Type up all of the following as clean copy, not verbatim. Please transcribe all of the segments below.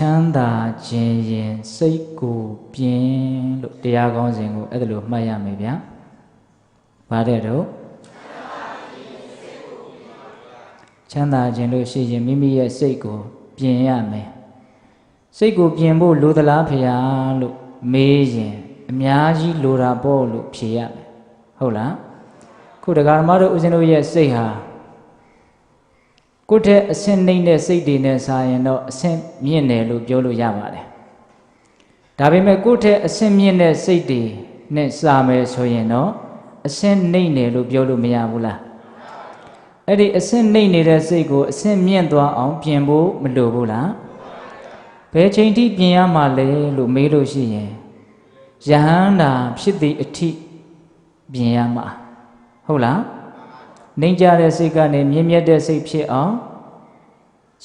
ချမ်းသာခြင်းရင်စိတ်ကိုပြင်းလို့တရားကောင်းစဉ်ကိုအဲ့ဒါလိုမှတ်ရမယ်ဗျာ။ဘာတဲ့တော့ချမ်းသာခြင်းလို့ရှိရင်မိမိရဲ့စိတ်ကိုပြင်ရမယ်။စိတ်ကိုပြင်ဖို့လိုသလားဖေဟာလို့မေးရင်အများကြီးလိုတာပေါ့လို့ဖြေရမယ်။ဟုတ်လား။ခုတရားဓမ္မတို့ဦးဇင်းတို့ရဲ့စိတ်ဟာကိုယ့်တဲ့အဆင့်နှိမ့်တဲ့စိတ်တွေနဲ့စာရင်တော့အဆင့်မြင့်တယ်လို့ပြောလို့ရပါတယ်။ဒါပေမဲ့ကိုယ့်တဲ့အဆင့်မြင့်တဲ့စိတ်တွေနဲ့စာမယ်ဆိုရင်တော့အဆင့်နှိမ့်တယ်လို့ပြောလို့မရဘူးလား။အဲ့ဒီအဆင့်နှိမ့်နေတဲ့စိတ်ကိုအဆင့်မြင့်သွားအောင်ပြင်ဖို့မလိုဘူးလား။ဘယ်ချိန်ထိပြင်ရမှာလဲလို့မေးလို့ရှိရင်ယဟန္တာဖြစ်သည့်အထိပြင်ရမှာဟုတ်လား။နှိမ့်ကြတဲ့စိတ်ကနေမြင့်မြတ်တဲ့စိတ်ဖြစ်အောင်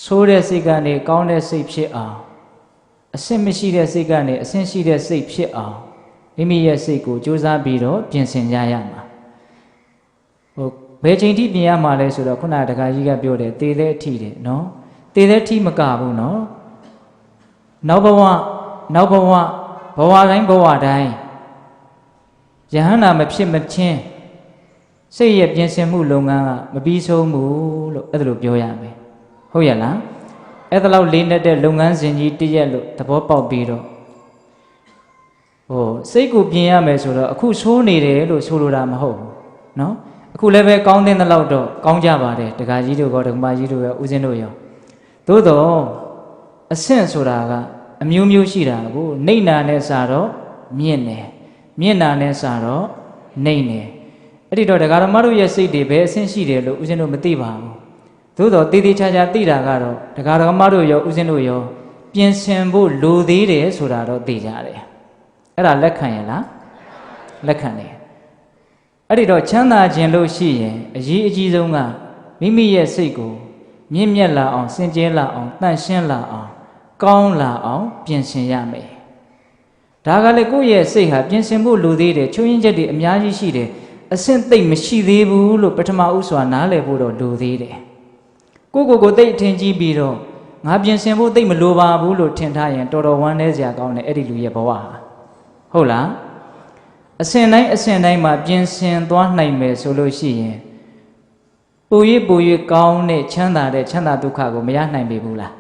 ဆိုးတဲ့စိတ်ကနေကောင်းတဲ့စိတ်ဖြစ်အောင်အဆင့်မရှိတဲ့စိတ်ကနေအဆင့်ရှိတဲ့စိတ်ဖြစ်အောင်မိမိရဲ့စိတ်ကိုကြိုးစားပြီးတော့ပြင်ဆင်ကြရမှာဘယ်ချိန်ထိပြင်ရမှာလဲဆိုတော့ခုနကတခါကြီးကပြောတယ်သေတဲ့အထိတယ်နော်သေတဲ့အထိမကဘူးနော်နောက်ဘဝဘဝတိုင်းယဟန္တာမဖြစ်မချင်းစိတ်ရဲ့ပြင်ဆင်မှုလုပ်ငန်းကမပြီးဆုံးဘူးလို့အဲ့ဒါလိုပြောရမယ်ဟုတ်ရဲ့လားအဲ့ဒါလောက်လေးနေတဲ့လုပ်ငန်းစဉ်ကြီးတည့်ရက်လို့သဘောပေါက်ပြီးတော့စိတ်ကိုပြင်ရမယ်ဆိုတော့အခုဆိုးနေတယ်လို့ဆိုလိုတာမဟုတ်ဘူးနော်အခုလည်းပဲကောင်းတဲ့လောက်တော့ကောင်းကြပါတယ်ဒကာကြီးတို့ကောဒကမကြီးတို့ရောဦးဇင်းတို့ရောသို့တော့အဆင့်ဆိုတာကအမျိုးမျိုးရှိတာကိုနှိမ့်နာနဲ့စာတော့မြင့်တယ်မြင့်နာနဲ့စာတော့နှိမ့်တယ်အဲ့ဒီတော့ဒကာဓမ္မတို့ရဲ့စိတ်တွေဘယ်အဆင့်ရှိတယ်လို့ဦးဇင်းတို့မသိပါဘူးသို့တော့တည်တည်ချာချာသိတာကတော့ဒကာဓမ္မတို့ရောဦးဇင်းတို့ရောပြင်ဆင်ဖို့လိုသေးတယ်ဆိုတာတော့သိကြတယ်အဲ့ဒါလက်ခံရလားလက်ခံတယ်အဲ့ဒီတော့ချမ်းသာခြင်းလို့ရှိရင်အရေးအကြီးဆုံးကမိမိရဲ့စိတ်ကိုမြင့်မြတ်လာအောင်စင်ကြဲလာအောင်တန့်ရှင်းလာအောင်ကောင်းလာအောင်ပြင်ဆင်ရမယ်ဒါကလည်းကိုယ့်ရဲ့စိတ်ဟာပြင်ဆင်ဖို့လိုသေးတယ်ချိုးရင်းချက်တွေအများကြီးရှိတယ်အဆင့်သိမ့်မရှိသေးဘူးလို့ပထမဥစွာနားလည်ဖို့တော့လိုသေးတယ်ကိုသိအထင်ကြီးပြီးတော့ငါပြင်ဆင်ဖို့သိမ့်မလိုပါဘူးလို့ထင်ထားရင်တော်တော်ဝမ်းနည်းစရာကောင်းတယ်အဲ့ဒီလူရဲ့ဘဝဟာဟုတ်လားအဆင့်တိုင်းမှာပြင်ဆင်သွားနိုင်မယ်ဆိုလို့ရှိရင်ပို၍ကောင်းတဲ့ချမ်းသာဒုက္ခကိုမရနိုင်ပြီဘူးလား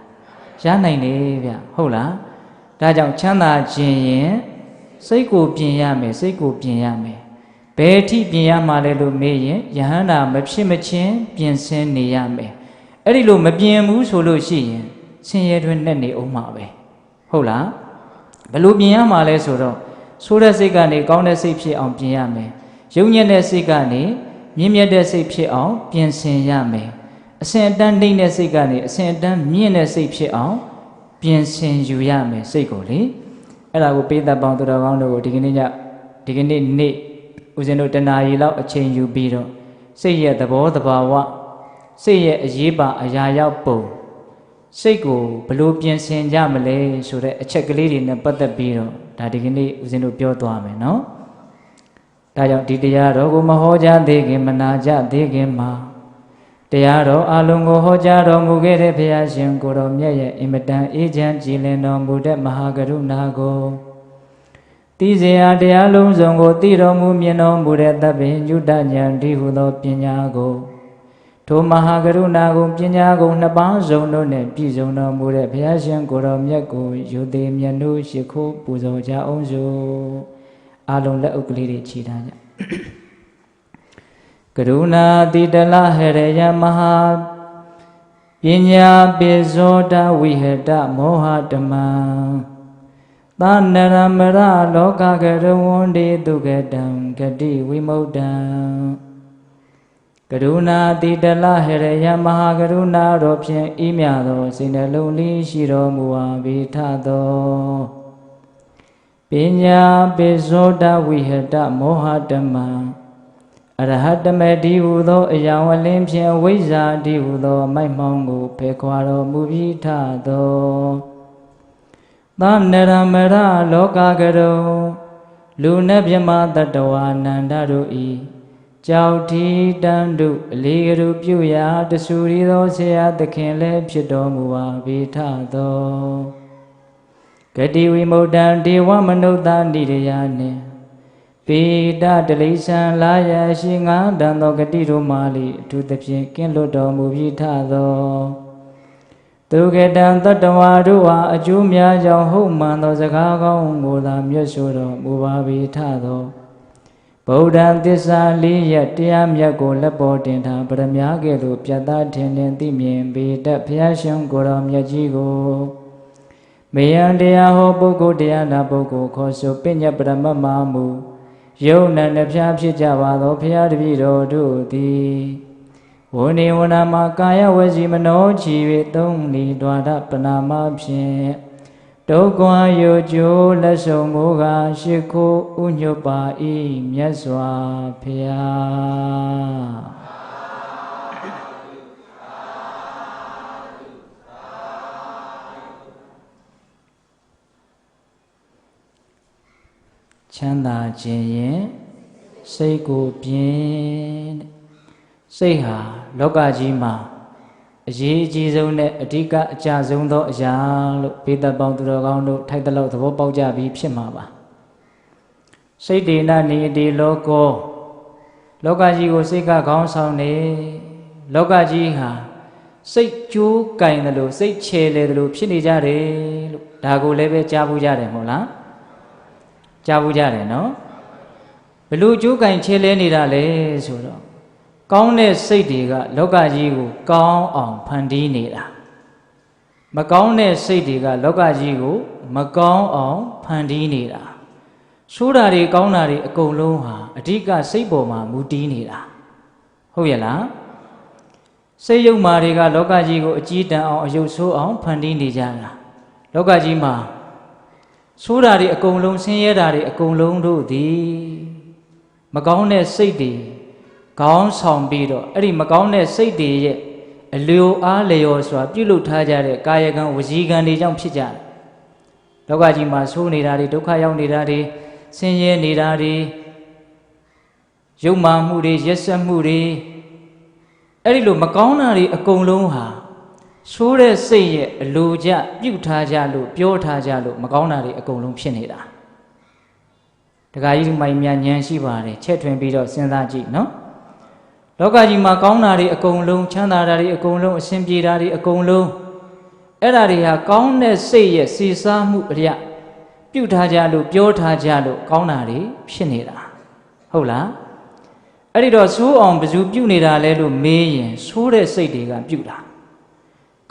ရနိုင်တယ်ဗျဟုတ်လားဒါကြောင့်ချမ်းသာခြင်းရင်စိတ်ကိုပြင်ရမယ်ဘယ်အထိပြင်ရမှာလဲလို့မေးရင်ယဟန္တာမဖြစ်မချင်းပြင်ဆင်နေရမယ်အဲ့ဒီလိုမပြင်ဘူးဆိုလို့ရှိရင်ဆင်းရဲတွင်နဲ့နေအောင်မှာပဲဟုတ်လားဘယ်လိုပြင်ရမှာလဲဆိုတော့ဆိုးတဲ့စိတ်ကနေကောင်းတဲ့စိတ်ဖြစ်အောင်ပြင်ရမယ်ယုံညံ့တဲ့စိတ်ကနေမြင့်မြတ်တဲ့စိတ်ဖြစ်အောင်ပြင်ဆင်ရမယ်အစဉ်အတန်းနှိမ့်တဲ့စိတ်ကနေအစဉ်အတန်းမြင့်တဲ့စိတ်ဖြစ်အောင်ပြင်ဆင်ယူရမယ်စိတ်ကိုလေအဲ့ဒါကိုပေးသက်ပေါင်းသူတော်ကောင်းတို့ကိုဒီကနေ့နေ့ဦးဇင်းတို့တဏှာရီလောက်အချိန်ယူပြီးတော့စိတ်ရဲ့သဘောတဘာဝစိတ်ရဲ့အရေးပါအရာရောက်ပုံစိတ်ကိုဘယ်လိုပြင်ဆင်ကြမလဲဆိုတဲ့အချက်ကလေးတွေနဲ့ပတ်သက်ပြီးတော့ဒါဒီကနေ့ဦးဇင်းတို့ပြောသွားမယ်နော်ဒါကြောင့်ဒီတရားတော်ကိုမဟောကြားသေးခင်မနာကြသေးခင်မှာတရားတော်အလုံးကိုဟောကြားတော်မူခဲ့တဲ့ဘုရားရှင်ကိုယ်တော်မြတ်ရဲ့အင်မတန်အေးချမ်းကြည်လင်တော်မူတဲ့မဟာကရုဏာကိုသိစေရာတရားလုံးစုံကိုသိတော်မူမြင်တော်မူတဲ့သဗ္ဗညုတဉာဏ်ဒီဟုသောပညာကိုထိုမဟာကရုဏာကိုပညာကိုနှစ်ပါးစုံတို့နဲ့ပြည့်စုံတော်မူတဲ့ဘုရားရှင်ကိုယ်တော်မြတ်ကိုယုသေးမြတ်တို့ရှိခိုးပူဇော်ကြအောင်စို့အလုံးလက်ဥကလေးတွေခြေထားကြကရုဏာတိတလဟရယမဟာပညာပိဇောတဝိဟတမောဟတမံသနရမရလောကကရဝန္တိတုကတံဂတိဝိမု ddံ ကရုဏာတိတလဟရယမဟာကရုဏာတော်ဖြင့်ဤမြသောစိတ်နှလုံးလေးရှိတော်မူပါဘိထသောပညာပိဇောတဝိဟတမောဟတမံအရဟတမေတိဟုသောအယောင်အလင်းဖြင့်ဝိဇ္ဇာတိဟုသောမိုက်မှောင်ကိုဖေခွာတော်မူပြီးထသောသနရမရလောကကရုလူနှင့်မြမတတဝါနန္ဒတို့ဤကြောက်ထီတန်တို့အလေးကရုပြုရာတဆူရီသောဆရာသခင်လည်းဖြစ်တော်မူပါဘိထသော ဂတိဝိမု တံဒေဝမနုဿာနိရယနှင့်ပေတတလိษံလာရရှိငါတန်သောဂတိတို့မာလိအထူးသဖြင့်ကင်းလွတ်တော်မူပြီးထသောသူကတံတတဝါတို့ဟာအကျိုးများကြောင့်ဟုတ်မှန်သောစကားကောင်းကိုသာမြတ်ဆိုတော်မူပါပြီးထသောဗုဒ္ဓံသစ္စာလေးရတရားမြတ်ကိုလက်ပေါ်တင်ထားပရမညာကဲ့သို့ပြတ်သားထင်ထင်သိမြင်ပေတတ်ဘုရားရှင်ကိုယ်တော်မြတ်ကြီးကိုမေယံတရားဟောပုဂ္ဂိုလ်တရားနာပုဂ္ဂိုလ်ခေါ်ဆိုပညတ်ပရမတ်မာမူယုံနံနှဖျားဖြစ်ကြပါသောဘုရားတပည့်တော်တို့သည်ဝဏိဝဏမှာကာယဝစီမနောချီ၍သုံးလီဒွါဒပနာမဖြင့်ဒုက္ခယုကျိုးလက်ဆုံမိုးကရှိခိုးဥညွတ်ပါ၏မြတ်စွာဘုရားချမ်းသာခြင်းရင်စိတ်ကိုပြင်းစိတ်ဟာလောကကြီးမှာအရေးအကြီးဆုံးနဲ့အဓိကအကျဆုံးသောအရာလို့ဘေးသက်ပေါင်းသူတော်ကောင်းတို့ထိုက်တလောက်သဘောပေါက်ကြပြီးဖြစ်မှာပါစိတ်ဒေနနေတိလောကောလောကကြီးကိုစိတ်ကခေါင်းဆောင်နေလောကကြီးဟာစိတ်ကြိုးကင်တယ်လို့စိတ်ချဲလေတယ်လို့ဖြစ်နေကြတယ်လို့ဒါကိုလည်းပဲကြားဘူးကြတယ်မဟုတ်လားကြားဘူးကြတယ်နော်ဘလို့ကြိုးကင်ချဲလဲနေတာလဲဆိုတော့ကောင်းတဲ့စိတ်တွေကလောကကြီးကိုကောင်းအောင်ဖန်တီးနေတာမကောင်းတဲ့စိတ်တွေကလောကကြီးကိုမကောင်းအောင်ဖန်တီးနေတာဆိုးတာတွေကောင်းတာတွေအကုန်လုံးဟာအဓိကစိတ်ပေါ်မှာမူတည်နေတာဟုတ်ရဲ့လားစိတ်ယုံမာတွေကလောကကြီးကိုအကြီးတန်းအောင်အယုတ်ဆိုးအောင်ဖန်တီးနေကြတာလောကကြီးမှာဆိုးတာတွေအကုန်လုံးဆင်းရဲတာတွေအကုန်လုံးတို့သည်မကောင်းတဲ့စိတ်တွေကောင်းဆောင်ပြီးတော့အဲ့ဒီမကောင်းတဲ့စိတ်တွေရဲ့အလျော်အားလျော်စွာပြုလုပ်ထားကြတဲ့ကာယကံဝစီကံတွေကြောင့်ဖြစ်ကြတယ်လောကကြီးမှာဆိုးနေတာတွေဒုက္ခရောက်နေတာတွေဆင်းရဲနေတာတွေယုံမာမှုတွေရက်စက်မှုတွေအဲ့ဒီလိုမကောင်းတာတွေအကုန်လုံးဟာဆိုးတဲ့စိတ်ရဲ့အလိုကျပြုထားကြလို့ပြောထားကြလို့မကောင်းတာတွေအကုန်လုံးဖြစ်နေတာဒကာကြီးမိုင်များဉာဏ်ရှိပါတယ်ချက်ထွင်ပြီးတော့စဉ်းစားကြည့်နော်လောကကြီးမှာကောင်းတာတွေအကုန်လုံးချမ်းသာတာတွေအကုန်လုံးအစဉ်ပြေတာတွေအကုန်လုံးအဲ့ဒါတွေဟာကောင်းတဲ့စိတ်ရဲ့စီစားမှုအရာပြုထားကြလို့ပြောထားကြလို့ကောင်းတာတွေဖြစ်နေတာဟုတ်လားအဲ့ဒီတော့ဆိုးအောင်ဘယ်သူပြုနေတာလဲလို့မေးရင်ဆိုးတဲ့စိတ်တွေကပြုတာ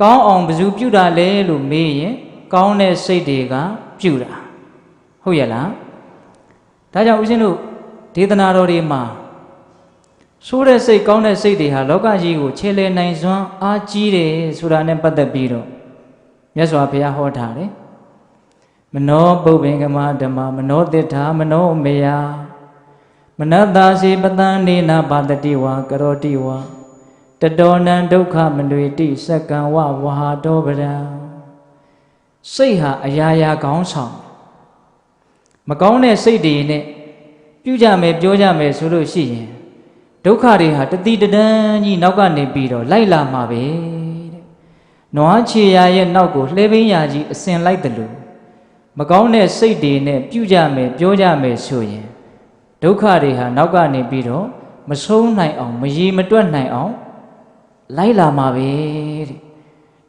ကောင်းအောင်ဘယ်သူပြုတာလဲလို့မေးရင်ကောင်းတဲ့စိတ်တွေကပြုတာဟုတ်ရဲ့လားဒါကြောင့်ဦးဇင်းတို့ဒေသနာတော်တွေမှာဆိုးတဲ့စိတ်ကောင်းတဲ့စိတ်တွေဟာလောကကြီးကိုခြေလှယ်နိုင်စွမ်းအားကြီးတယ်ဆိုတာနဲ့ပတ်သက်ပြီးတော့မြတ်စွာဘုရားဟောထားတယ်မနောပုပ္ပင်ကမဓမ္မမနောတိထာမနောမေယမနတ္တာစီပတံနေနာပါတတိဝါကရောတိဝါတတောနံဒုက္ခမနွေတိစက္ကံဝဝဟာတောပရံစိတ်ဟာအရာရာကောင်းဆောင်မကောင်းတဲ့စိတ်တွေနဲ့ပြုကြမယ်ပြောကြမယ်ဆိုလို့ရှိရင်ဒုက္ခတွေဟာတတိတဒန်းကြီးနောက်ကနေပြီးတော့လိုက်လာမှာပဲတဲ့နွားချေရာရဲ့နောက်ကိုလှဲပင်းရာကြီးအစင်လိုက်တယ်လို့မကောင်းတဲ့စိတ်တွေနဲ့ပြုကြမယ်ပြောကြမယ်ဆိုရင်ဒုက္ခတွေဟာနောက်ကနေပြီးတော့မဆုံးနိုင်အောင်မရေမတွက်နိုင်အောင်လိုက်လာမှာပဲတဲ့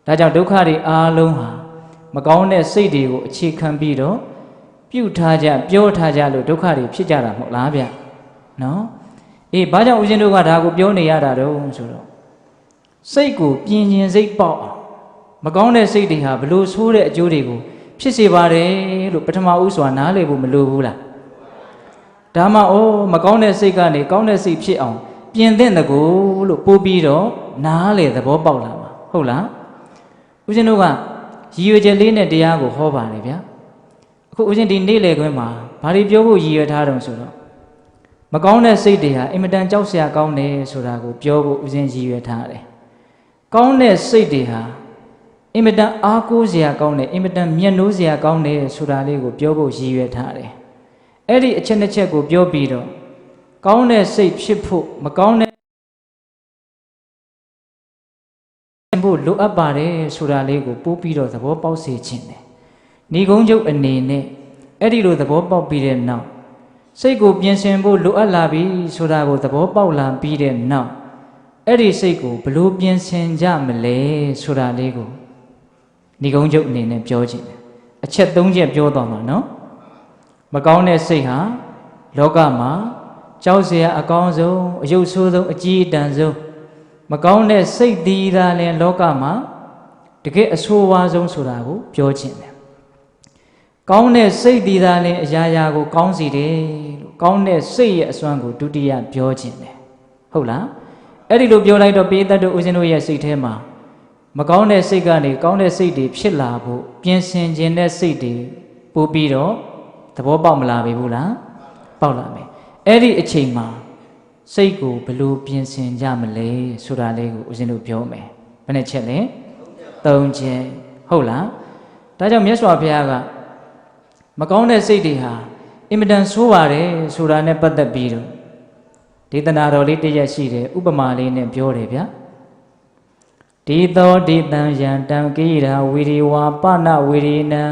ဒါကြောင့်ဒုက္ခတွေအားလုံးဟာမကောင်းတဲ့စိတ်တွေကိုအခြေခံပြီးတော့ပြုထားကြပြောထားကြလို့ဒုက္ခတွေဖြစ်ကြတာမဟုတ်လားဗျနော်အေးဘာကြောင့်ဦးဇင်းတို့ကဒါကိုပြောနေရတာတုံးဆိုတော့စိတ်ကိုပြင်းကျင်စိတ်ပေါက်အောင်မကောင်းတဲ့စိတ်တွေဟာဘလို့ဆိုးတဲ့အကျိုးတွေကိုဖြစ်စေပါတယ်လို့ပထမဦးစွာနားလည်ဖို့မလိုဘူးလားဒါမှမကောင်းတဲ့စိတ်ကနေကောင်းတဲ့စိတ်ဖြစ်အောင်ပြင်သင့်တကူလို့ပို့ပြီးတော့နားလေသဘောပေါက်လာမှာဟုတ်လားဦးဇင်းတို့ကရည်ရွယ်ချက်လေးနဲ့တရားကိုဟောပါတယ်ဗျာအခုဦးဇင်းဒီနေ့လေခွင်းမှာဘာတွေပြောဖို့ရည်ရွယ်ထားတုံးဆိုတော့မကောင်းတဲ့စိတ်တွေဟာအင်မတန်ကြောက်စရာကောင်းတယ်ဆိုတာကိုပြောဖို့ဦးဇင်းရည်ရွယ်ထားတယ်ကောင်းတဲ့စိတ်တွေဟာအင်မတန်အားကိုးစရာကောင်းတယ်အင်မတန်မျက်နှိုးစရာကောင်းတယ်ဆိုတာလေးကိုပြောဖို့ရည်ရွယ်ထားတယ်အဲ့ဒီအချက်နှစ်ချက်ကိုပြောပြီးတော့ကောင်းတဲ့စိတ်ဖြစ်ဖို့မကောင်းတဲ့ဖို့လိုအပ်ပါတယ်ဆိုတာလေးကိုပို့ပြီးတော့သဘောပေါက်စေခြင်းတယ် ဏီကုံးချုပ်အနေနဲ့အဲ့ဒီလိုသဘောပေါက်ပြီးတဲ့နောက်စိတ်ကိုပြင်ဆင်ဖို့လိုအပ်လာပြီဆိုတာကိုသဘောပေါက်လာပြီးတဲ့နောက်အဲ့ဒီစိတ်ကိုဘလို့ပြင်ဆင်ကြမလဲဆိုတာလေးကိုဏီကုံးချုပ်အနေနဲ့ပြောခြင်းအချက်၃ချက်ပြောသွားမှာနော်မကောင်းတဲ့စိတ်ဟာလောကမှာကြောက်စရာအကောင်းဆုံးအယုတ်ဆိုးဆုံးအကြီးအတန်းဆုံးမကောင်းတဲ့စိတ်သီးသားလည်းလောကမှာတကယ်အဆိုးဝါးဆုံးဆိုတာကိုပြောခြင်းတယ်ကောင်းတဲ့စိတ်သီးသားလည်းအရာရာကိုကောင်းစီတယ်လို့ကောင်းတဲ့စိတ်ရဲ့အစွမ်းကိုဒုတိယပြောခြင်းတယ်ဟုတ်လားအဲ့ဒီလိုပြောလိုက်တော့ပိဋကတ်တို့ဦးဇင်းတို့ရဲ့စိတ်ထဲမှာမကောင်းတဲ့စိတ်ကနေကောင်းတဲ့စိတ်တွေဖြစ်လာဖို့ပြင်ဆင်ခြင်းတဲ့စိတ်တွေပို့ပြီးတော့သဘောပေါက်မလာပြီဘူးလားပေါက်လာမယ်အဲ့ဒီအချိန်မှာစိတ်ကိုဘယ်လိုပြင်ဆင်ကြမလဲဆိုတာလေးကိုဦးဇင်းတို့ပြောမယ်ဘယ်နှချက်လဲ၃ချက်ဟုတ်လားဒါကြောင့်မြတ်စွာဘုရားကမကောင်းတဲ့စိတ်တွေဟာအင်မတန်ဆိုးပါတယ်ဆိုတာနဲ့ပတ်သက်ပြီးတော့ဒေသနာတော်လေးတစ်ရက်ရှိတယ်ဥပမာလေးနဲ့ပြောတယ်ဗျာဒီသောဒီတံယံတံကိရာဝီရိဝါပနဝီရိနံ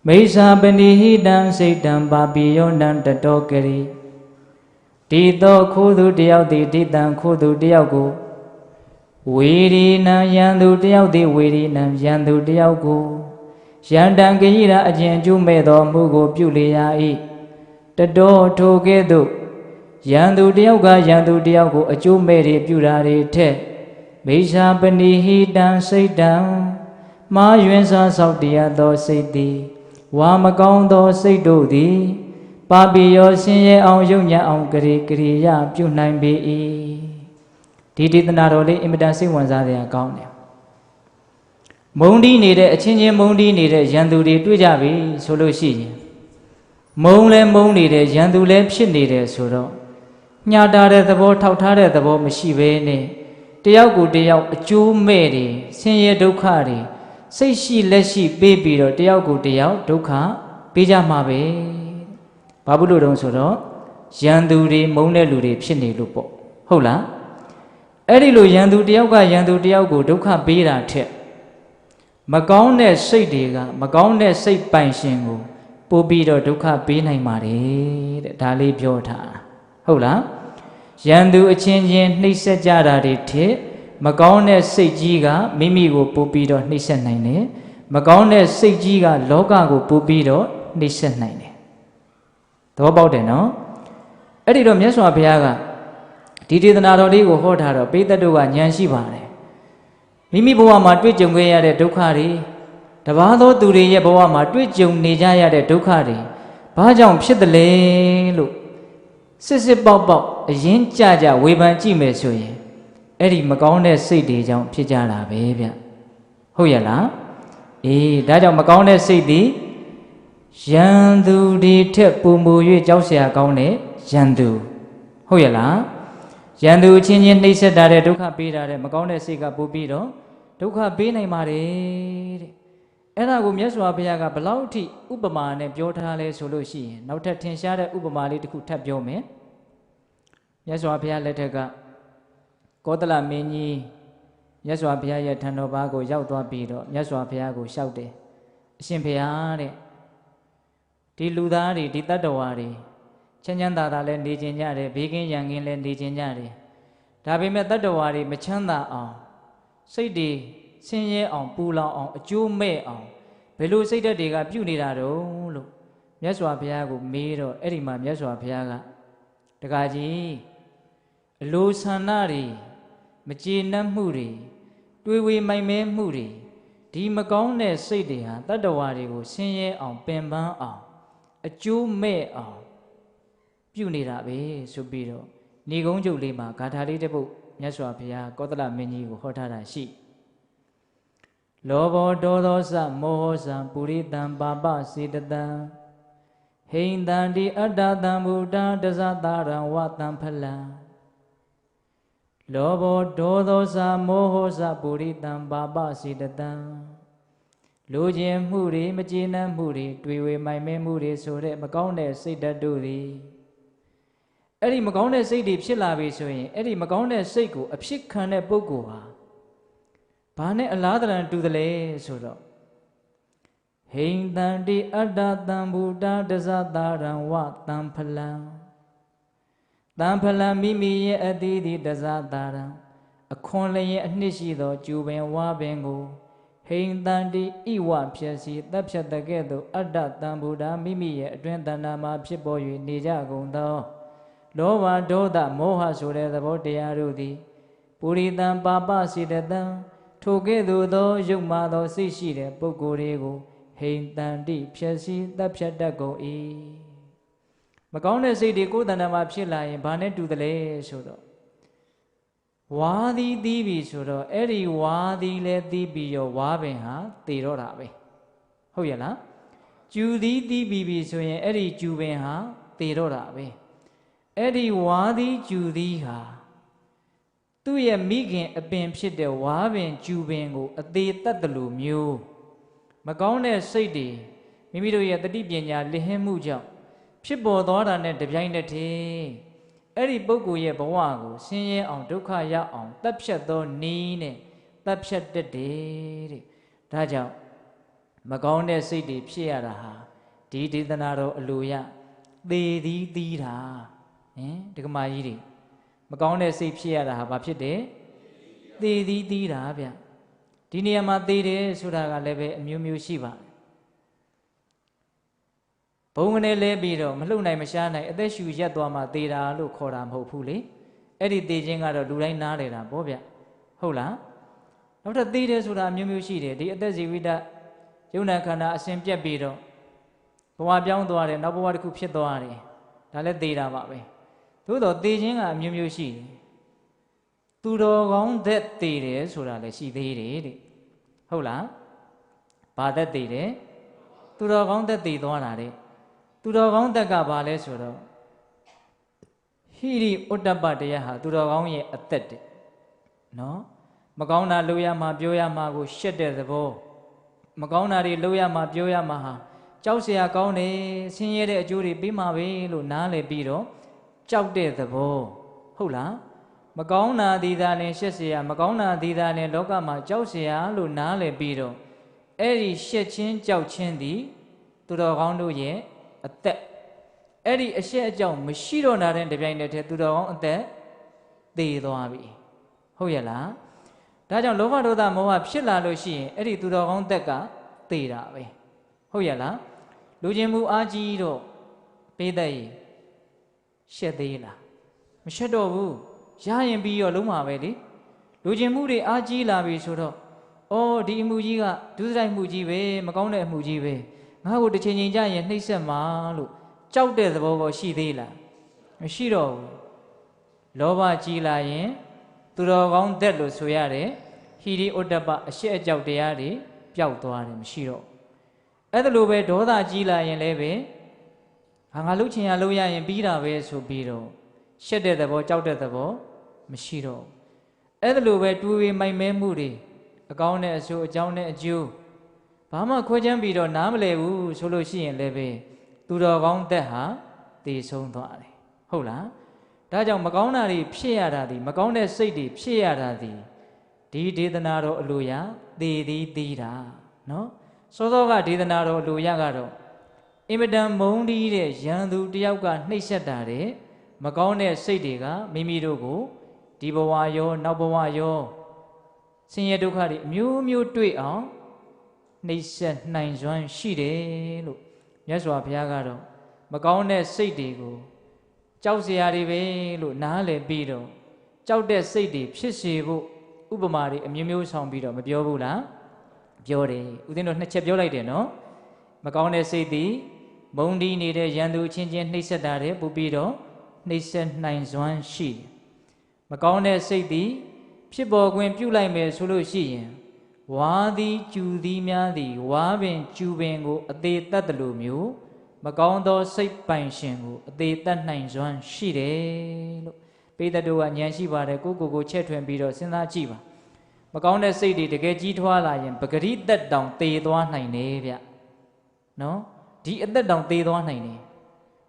မိစ္ဆာပဏိဟိတံစိတ်တံပါပိယောနံတတောကရိဒီသောခိုးသူတယောက်သည်ဒီတံခိုးသူတယောက်ကိုဝီရိနံယံသူတယောက်သည်ဝီရိနံယံသူတယောက်ကိုယံတံကိရာအကျဉ်ကျူးမဲ့သောမှုကိုပြုလေရ၏တတောထိုကဲ့သို့ယံသူတယောက်ကယံသူတယောက်ကိုအကျိုးမဲ့တွေပြုတာတွေထက်မိစ္ဆာပဏိဟိတံစိတ်တံမာယွင်စားဆောက်တရားသောစိတ်သည်ဝါမကောင်းသောစိတ်တို့သည်ပါပိယောဆင်းရဲအောင်ယုံညံ့အောင်ကရိကရိယပြုနိုင်ပေ၏ဒီဒေသနာတော်လေးအင်မတန်စိတ်ဝင်စားစရာကောင်းတယ်မုံတီးနေတဲ့အချင်းချင်းမုံတီးနေတဲ့ရန်သူတွေတွေ့ကြပြီဆိုလို့ရှိရင်မုံလဲမုံနေတဲ့ရန်သူလဲဖြစ်နေတယ်ဆိုတော့ညှာတာတဲ့သဘောထောက်ထားတဲ့သဘောမရှိဘဲနဲ့တယောက်ကိုတယောက်အကျိုးမဲ့တွေဆင်းရဲဒုက္ခတွေစိတ်ရှိလက်ရှိပေးပြီးတော့တယောက်ကိုတယောက်ဒုက္ခပေးကြမှာပဲဘာဖြစ်လို့တုံးဆိုတော့ရန်သူတွေမုန်းတဲ့လူတွေဖြစ်နေလို့ပေါ့ဟုတ်လားအဲ့ဒီလိုရန်သူတယောက်ကရန်သူတယောက်ကိုဒုက္ခပေးတာထက်မကောင်းတဲ့စိတ်တွေကမကောင်းတဲ့စိတ်ပိုင်ရှင်ကိုပို့ပြီးတော့ဒုက္ခပေးနိုင်ပါတယ်တဲ့ဒါလေးပြောထားဟုတ်လားရန်သူအချင်းချင်းနှိပ်စက်ကြတာတွေထက်မကောင်းတဲ့စိတ်ကြီးကမိမိကိုပို့ပြီးတော့နှိပ်စက်နိုင်တယ်မကောင်းတဲ့စိတ်ကြီးကလောကကိုပို့ပြီးတော့နှိပ်စက်နိုင်တယ်သဘောပေါက်တယ်နော်အဲ့ဒီတော့မြတ်စွာဘုရားကဒီဒေသနာတော်လေးကိုဟောထားတော့ပိဋကတ်တို့ကဉာဏ်ရှိပါတယ်မိမိဘဝမှာတွေ့ကြုံခဲ့ရတဲ့ဒုက္ခတွေတပါးသောသူတွေရဲ့ဘဝမှာတွေ့ကြုံနေကြရတဲ့ဒုက္ခတွေဘာကြောင့်ဖြစ်တယ်လဲလို့စစ်စစ်ပေါက်ပေါက်အရင်ကြကြဝေဖန်ကြည့်မယ်ဆိုရင်အဲ့ဒီမကောင်းတဲ့စိတ်တွေကြောင့်ဖြစ်ကြတာပဲဗျဟုတ်ရဲ့လားအေးဒါကြောင့်မကောင်းတဲ့စိတ်တွေရန်သူတွေထက်ပုံမူ၍ကြောက်စရာကောင်းတဲ့ရန်သူဟုတ်ရဲ့လားရန်သူချင်းချင်းနှိပ်စက်တာတဲ့ဒုက္ခပေးတာတဲ့မကောင်းတဲ့စိတ်ကပို့ပြီးတော့ဒုက္ခပေးနိုင်ပါတယ်တဲ့အဲ့ဒါကိုမြတ်စွာဘုရားကဘလောက်ထိဥပမာနဲ့ပြောထားလဲဆိုလို့ရှိရင်နောက်ထပ်ထင်ရှားတဲ့ဥပမာလေးတစ်ခုထပ်ပြောမယ်မြတ်စွာဘုရားလက်ထက်ကကောသလမင်းကြီးမြတ်စွာဘုရားရဲ့ထံတော်ဘာကိုရောက်သွားပြီးတော့မြတ်စွာဘုရားကိုလျှောက်တယ်အရှင်ဘုရားတဲ့ဒီလူသားတွေဒီတတ္တဝါတွေချမ်းချမ်းသာသာလည်းနေကျင်ကြတယ်ဘေးကင်းရန်ကင်းလည်းနေကျင်ကြတယ်ဒါပေမဲ့တတ္တဝါတွေမချမ်းသာအောင်စိတ်တွေဆင်းရဲအောင်ပူလောင်အောင်အကျိုးမဲ့အောင်ဘယ်လိုစိတ်ဓာတ်တွေကပြုနေတာတုံးလို့မြတ်စွာဘုရားကိုမေးတော့အဲ့ဒီမှာမြတ်စွာဘုရားကတကားကြီးအလိုဆန္ဒတွေမကျေနပ်မှုတွေတွေးဝေမိုင်မဲမှုတွေဒီမကောင်းတဲ့စိတ်တွေဟာတတ္တဝါတွေကိုဆင်းရဲအောင်ပင်ပန်းအောင်အကျိုးမဲ့အောင်ပြုနေတာပဲဆိုပြီးတော့ဏီကုံးချုပ်လေးမှာဂါထာလေးတစ်ပုဒ်မြတ်စွာဘုရားကောသလမင်းကြီးကိုဟောထားတာရှိလောဘောဒေါသောစမောဟစံပုရိတံပါပစေတတံဟိန္တံတိအတ္တတံဗုဒ္ဓံတဇတာရံဝတံဖလံလောဘောဒေါသောစမောဟစပုရိတံပါပစေတတံလူချင်းမှုတွေမကျေနပ်မှုတွေတွေ့ဝေမိုင်မဲမှုတွေဆိုတဲ့မကောင်းတဲ့စိတ်ဓာတ်တို့တွေအဲ့ဒီမကောင်းတဲ့စိတ်တွေဖြစ်လာပြီဆိုရင်အဲ့ဒီမကောင်းတဲ့စိတ်ကိုအဖြစ်ခံတဲ့ပုဂ္ဂိုလ်ဟာဘာနဲ့အလားတရံတူတယ်လဲဆိုတော့ဟ ဟိန္တံတိအတ္တတံဗုဒ္ဓတဇတာရံဝတံဖလံတံဖလံမိမိရဲ့အတိတိတဇတာရံအခွန်လျင်အနှစ်ရှိသောကျူပင်ဝါပင်ကိုဟိန္တံတိဣဝဖြစ်စီတပ်ဖြတ်တဲ့ကဲ့သို့အတ္တတံဗုဒ္ဓမိမိရဲ့အတွင်းတဏ္ဍာမှာဖြစ်ပေါ်၍နေကြကုန်သောလောဘဒေါသမောဟဆိုတဲ့သဘောတရားတို့သည်ပုရိသံပါပစေတတံထိုကဲ့သို့သောယုတ်မာသောစိတ်ရှိတဲ့ပုဂ္ဂိုလ်တွေကိုဟိန္တံတိဖြစ်စီတပ်ဖြတ်တတ်ကုန်၏မကောင်းတဲ့စိတ်တွေကိုယ်တဏ္ဍာမှာဖြစ်လာရင်ဘာနဲ့တူတယ်လဲဆိုတော့ဝါးသည်တီးပြီဆိုတော့အဲ့ဒီဝါးသည်လည်းတီးပြီးရောဝါးပင်ဟာတည်တော့တာပဲဟုတ်ရဲ့လားကျူသည်တီးပြီးပြီဆိုရင်အဲ့ဒီကျူပင်ဟာတည်တော့တာပဲအဲ့ဒီဝါးသည်ကျူသည်ဟာသူ့ရဲ့မိခင်အပင်ဖြစ်တဲ့ဝါးပင်ကျူပင်ကိုအသေးတတ်တယ်လို့မျိုးမကောင်းတဲ့စိတ်တွေမိမိတို့ရဲ့တတိပညာလစ်ဟင်းမှုကြောင့်ဖြစ်ပေါ်သွားတာနဲ့တပြိုင်တည်းအဲ့ဒီပုဂ္ဂိုလ်ရဲ့ဘဝကိုဆင်းရဲအောင်ဒုက္ခရောက်အောင်တပ်ဖြတ်သောနည်းနဲ့တပ်ဖြတ်တတ်တယ်တဲ့ဒါကြောင့်မကောင်းတဲ့စိတ်တွေဖြစ်ရတာဟာဒီဒေသနာတော်အလိုရသေသည်သီးတာဒကမာကြီးတွေမကောင်းတဲ့စိတ်ဖြစ်ရတာဟာဘာဖြစ်တယ်သေသည်သီးတာဗျဒီနေရာမှာသေတယ်ဆိုတာကလည်းပဲအမျိုးမျိုးရှိပါတယ်ဘုံကနေလဲပြီးတော့မလှုပ်နိုင်မရှားနိုင်အသက်ရှူရက်သွားမှသေတာလို့ခေါ်တာမဟုတ်ဘူးလေအဲ့ဒီသေခြင်းကတော့လူတိုင်းနားလေတာပေါ့ဗျဟုတ်လားနောက်ထပ်သေတယ်ဆိုတာအမျိုးမျိုးရှိတယ်ဒီအသက်ဇီဝိတယုံနာခန္ဓာအစဉ်ပြက်ပြီးတော့ဘဝပြောင်းသွားတယ်နောက်ဘဝတစ်ခုဖြစ်သွားတယ်ဒါလည်းသေတာပါပဲသို့တော့သေခြင်းကအမျိုးမျိုးရှိတယ်သူတော်ကောင်းသက်သေတယ်ဆိုတာလည်းရှိသေးတယ်တဲ့ဟုတ်လားဘာသက်သေတယ်သူတော်ကောင်းသက်သေသွားတာတဲ့သူတော်ကောင်းသက်ကဘာလဲဆိုတော့ဟိရိဥတ္တပတရားဟာသူတော်ကောင်းရဲ့အသက်တဲ့နော်မကောင်းတာလုပ်ရမှာပြောရမှာကိုရှက်တဲ့သဘောမကောင်းတာတွေလုပ်ရမှာပြောရမှာဟာကြောက်เสียကောင်းတယ်ဆင်းရဲတဲ့အကျိုးတွေပေးမှာပဲလို့နားလည်ပြီးတော့ကြောက်တဲ့သဘောဟုတ်လားမကောင်းတာဒီသာလည်းရှက်เสียမကောင်းတာဒီသာလည်းလောကမှာကြောက်เสียလို့နားလည်ပြီးတော့အဲ့ဒီရှက်ချင်းကြောက်ချင်းသည်သူတော်ကောင်းတို့ရဲ့အသက်အဲ့ဒီအရှက်အကြောင်းမရှိတော့တာတဲ့တပြိုင်တည်းသူတော်ကောင်းအသက်သေသွားပြီဟုတ်ရဲ့လားဒါကြောင့်လောဘဒေါသမောဟဖြစ်လာလို့ရှိရင်အဲ့ဒီသူတော်ကောင်းသက်ကသေတာပဲဟုတ်ရဲ့လားလူချင်းမှုအားကြီးတော့ပေးတတ်ရင်ရှက်သေးလားမရှက်တော့ဘူးရရင်ပြီးတော့လုံးမှာပဲလေလူချင်းမှုတွေအားကြီးလာပြီဆိုတော့အော်ဒီအမှုကြီးကဒုစရိုက်မှုကြီးပဲမကောင်းတဲ့အမှုကြီးပဲငါ့ကိုတစ်ချိန်ချိန်ကြရင်နှိပ်စက်မှာလို့ကြောက်တဲ့သဘောပေါ်ရှိသေးလားမရှိတော့ဘူးလောဘကြီးလာရင်သူတော်ကောင်းသက်လို့ဆိုရတယ်ဟိရိဥတ္တပအရှက်အကြောက်တရားတွေပျောက်သွားတယ်မရှိတော့အဲ့ဒါလိုပဲဒေါသကြီးလာရင်လည်းပဲငါလှုပ်ချင်ရလှုပ်ရရင်ပြီးတာပဲဆိုပြီးတော့ရှက်တဲ့သဘောကြောက်တဲ့သဘောမရှိတော့အဲ့ဒါလိုပဲတွေးဝေမိုက်မဲမှုတွေအကောင်းနဲ့အဆိုးအကြောင်းနဲ့အကျိုးဘာမှခွဲခြမ်းပြီးတော့နားမလည်ဘူးဆိုလို့ရှိရင်လည်းပဲသူတော်ကောင်းသက်ဟာသေဆုံးသွားတယ်ဟုတ်လားဒါကြောင့်မကောင်းတာတွေဖြစ်ရတာဒီမကောင်းတဲ့စိတ်တွေဖြစ်ရတာဒီဒီဒေသနာတော်အလိုရသေသည်သီးတာနော်စောစောကဒေသနာတော်အလိုရကတော့အင်မတန်မုန်းတီးတဲ့ရန်သူတယောက်ကနှိပ်စက်တာတဲ့မကောင်းတဲ့စိတ်တွေကမိမိတို့ကိုဒီဘဝရောနောက်ဘဝရောဆင်းရဲဒုက္ခတွေအမျိုးမျိုးတွေ့အောင်နှိပ်စက်နိုင်စွမ်းရှိတယ်လို့မြတ်စွာဘုရားကတော့မကောင်းတဲ့စိတ်တွေကိုကြောက်စရာတွေပဲလို့နားလည်ပြီးတော့ကြောက်တဲ့စိတ်တွေဖြစ်စေဖို့ဥပမာတွေအမျိုးမျိုးဆောင်ပြီးတော့မပြောဘူးလားပြောတယ်ဦးဇင်းတို့နှစ်ချက်ပြောလိုက်တယ်နော်မကောင်းတဲ့စိတ်သည်မုန်းတီးနေတဲ့ရန်သူချင်းချင်းနှိပ်စက်တာတဲ့ပူပြီးတော့နှိပ်စက်နိုင်စွမ်းရှိတယ်မကောင်းတဲ့စိတ်သည်ဖြစ်ပေါ်ခွင့်ပြုလိုက်မယ်ဆိုလို့ရှိရင်ဝါသည်ကျူသည်များသည်ဝါပင်ကျူပင်ကိုအသေးတတ်တယ်လို့မျိုးမကောင်းသောစိတ်ပိုင်ရှင်ကိုအသေးတတ်နိုင်စွမ်းရှိတယ်လို့ပိဿတုကဉာဏ်ရှိပါတယ်ကိုချက်ထွင်ပြီးတော့စဉ်းစားကြည့်ပါမကောင်းတဲ့စိတ်တွေတကယ်ကြီးထွားလာရင်ပဂရိသက်တောင်သေသွားနိုင်တယ်ဗျနော်ဒီအသက်တောင်သေသွားနိုင်တယ်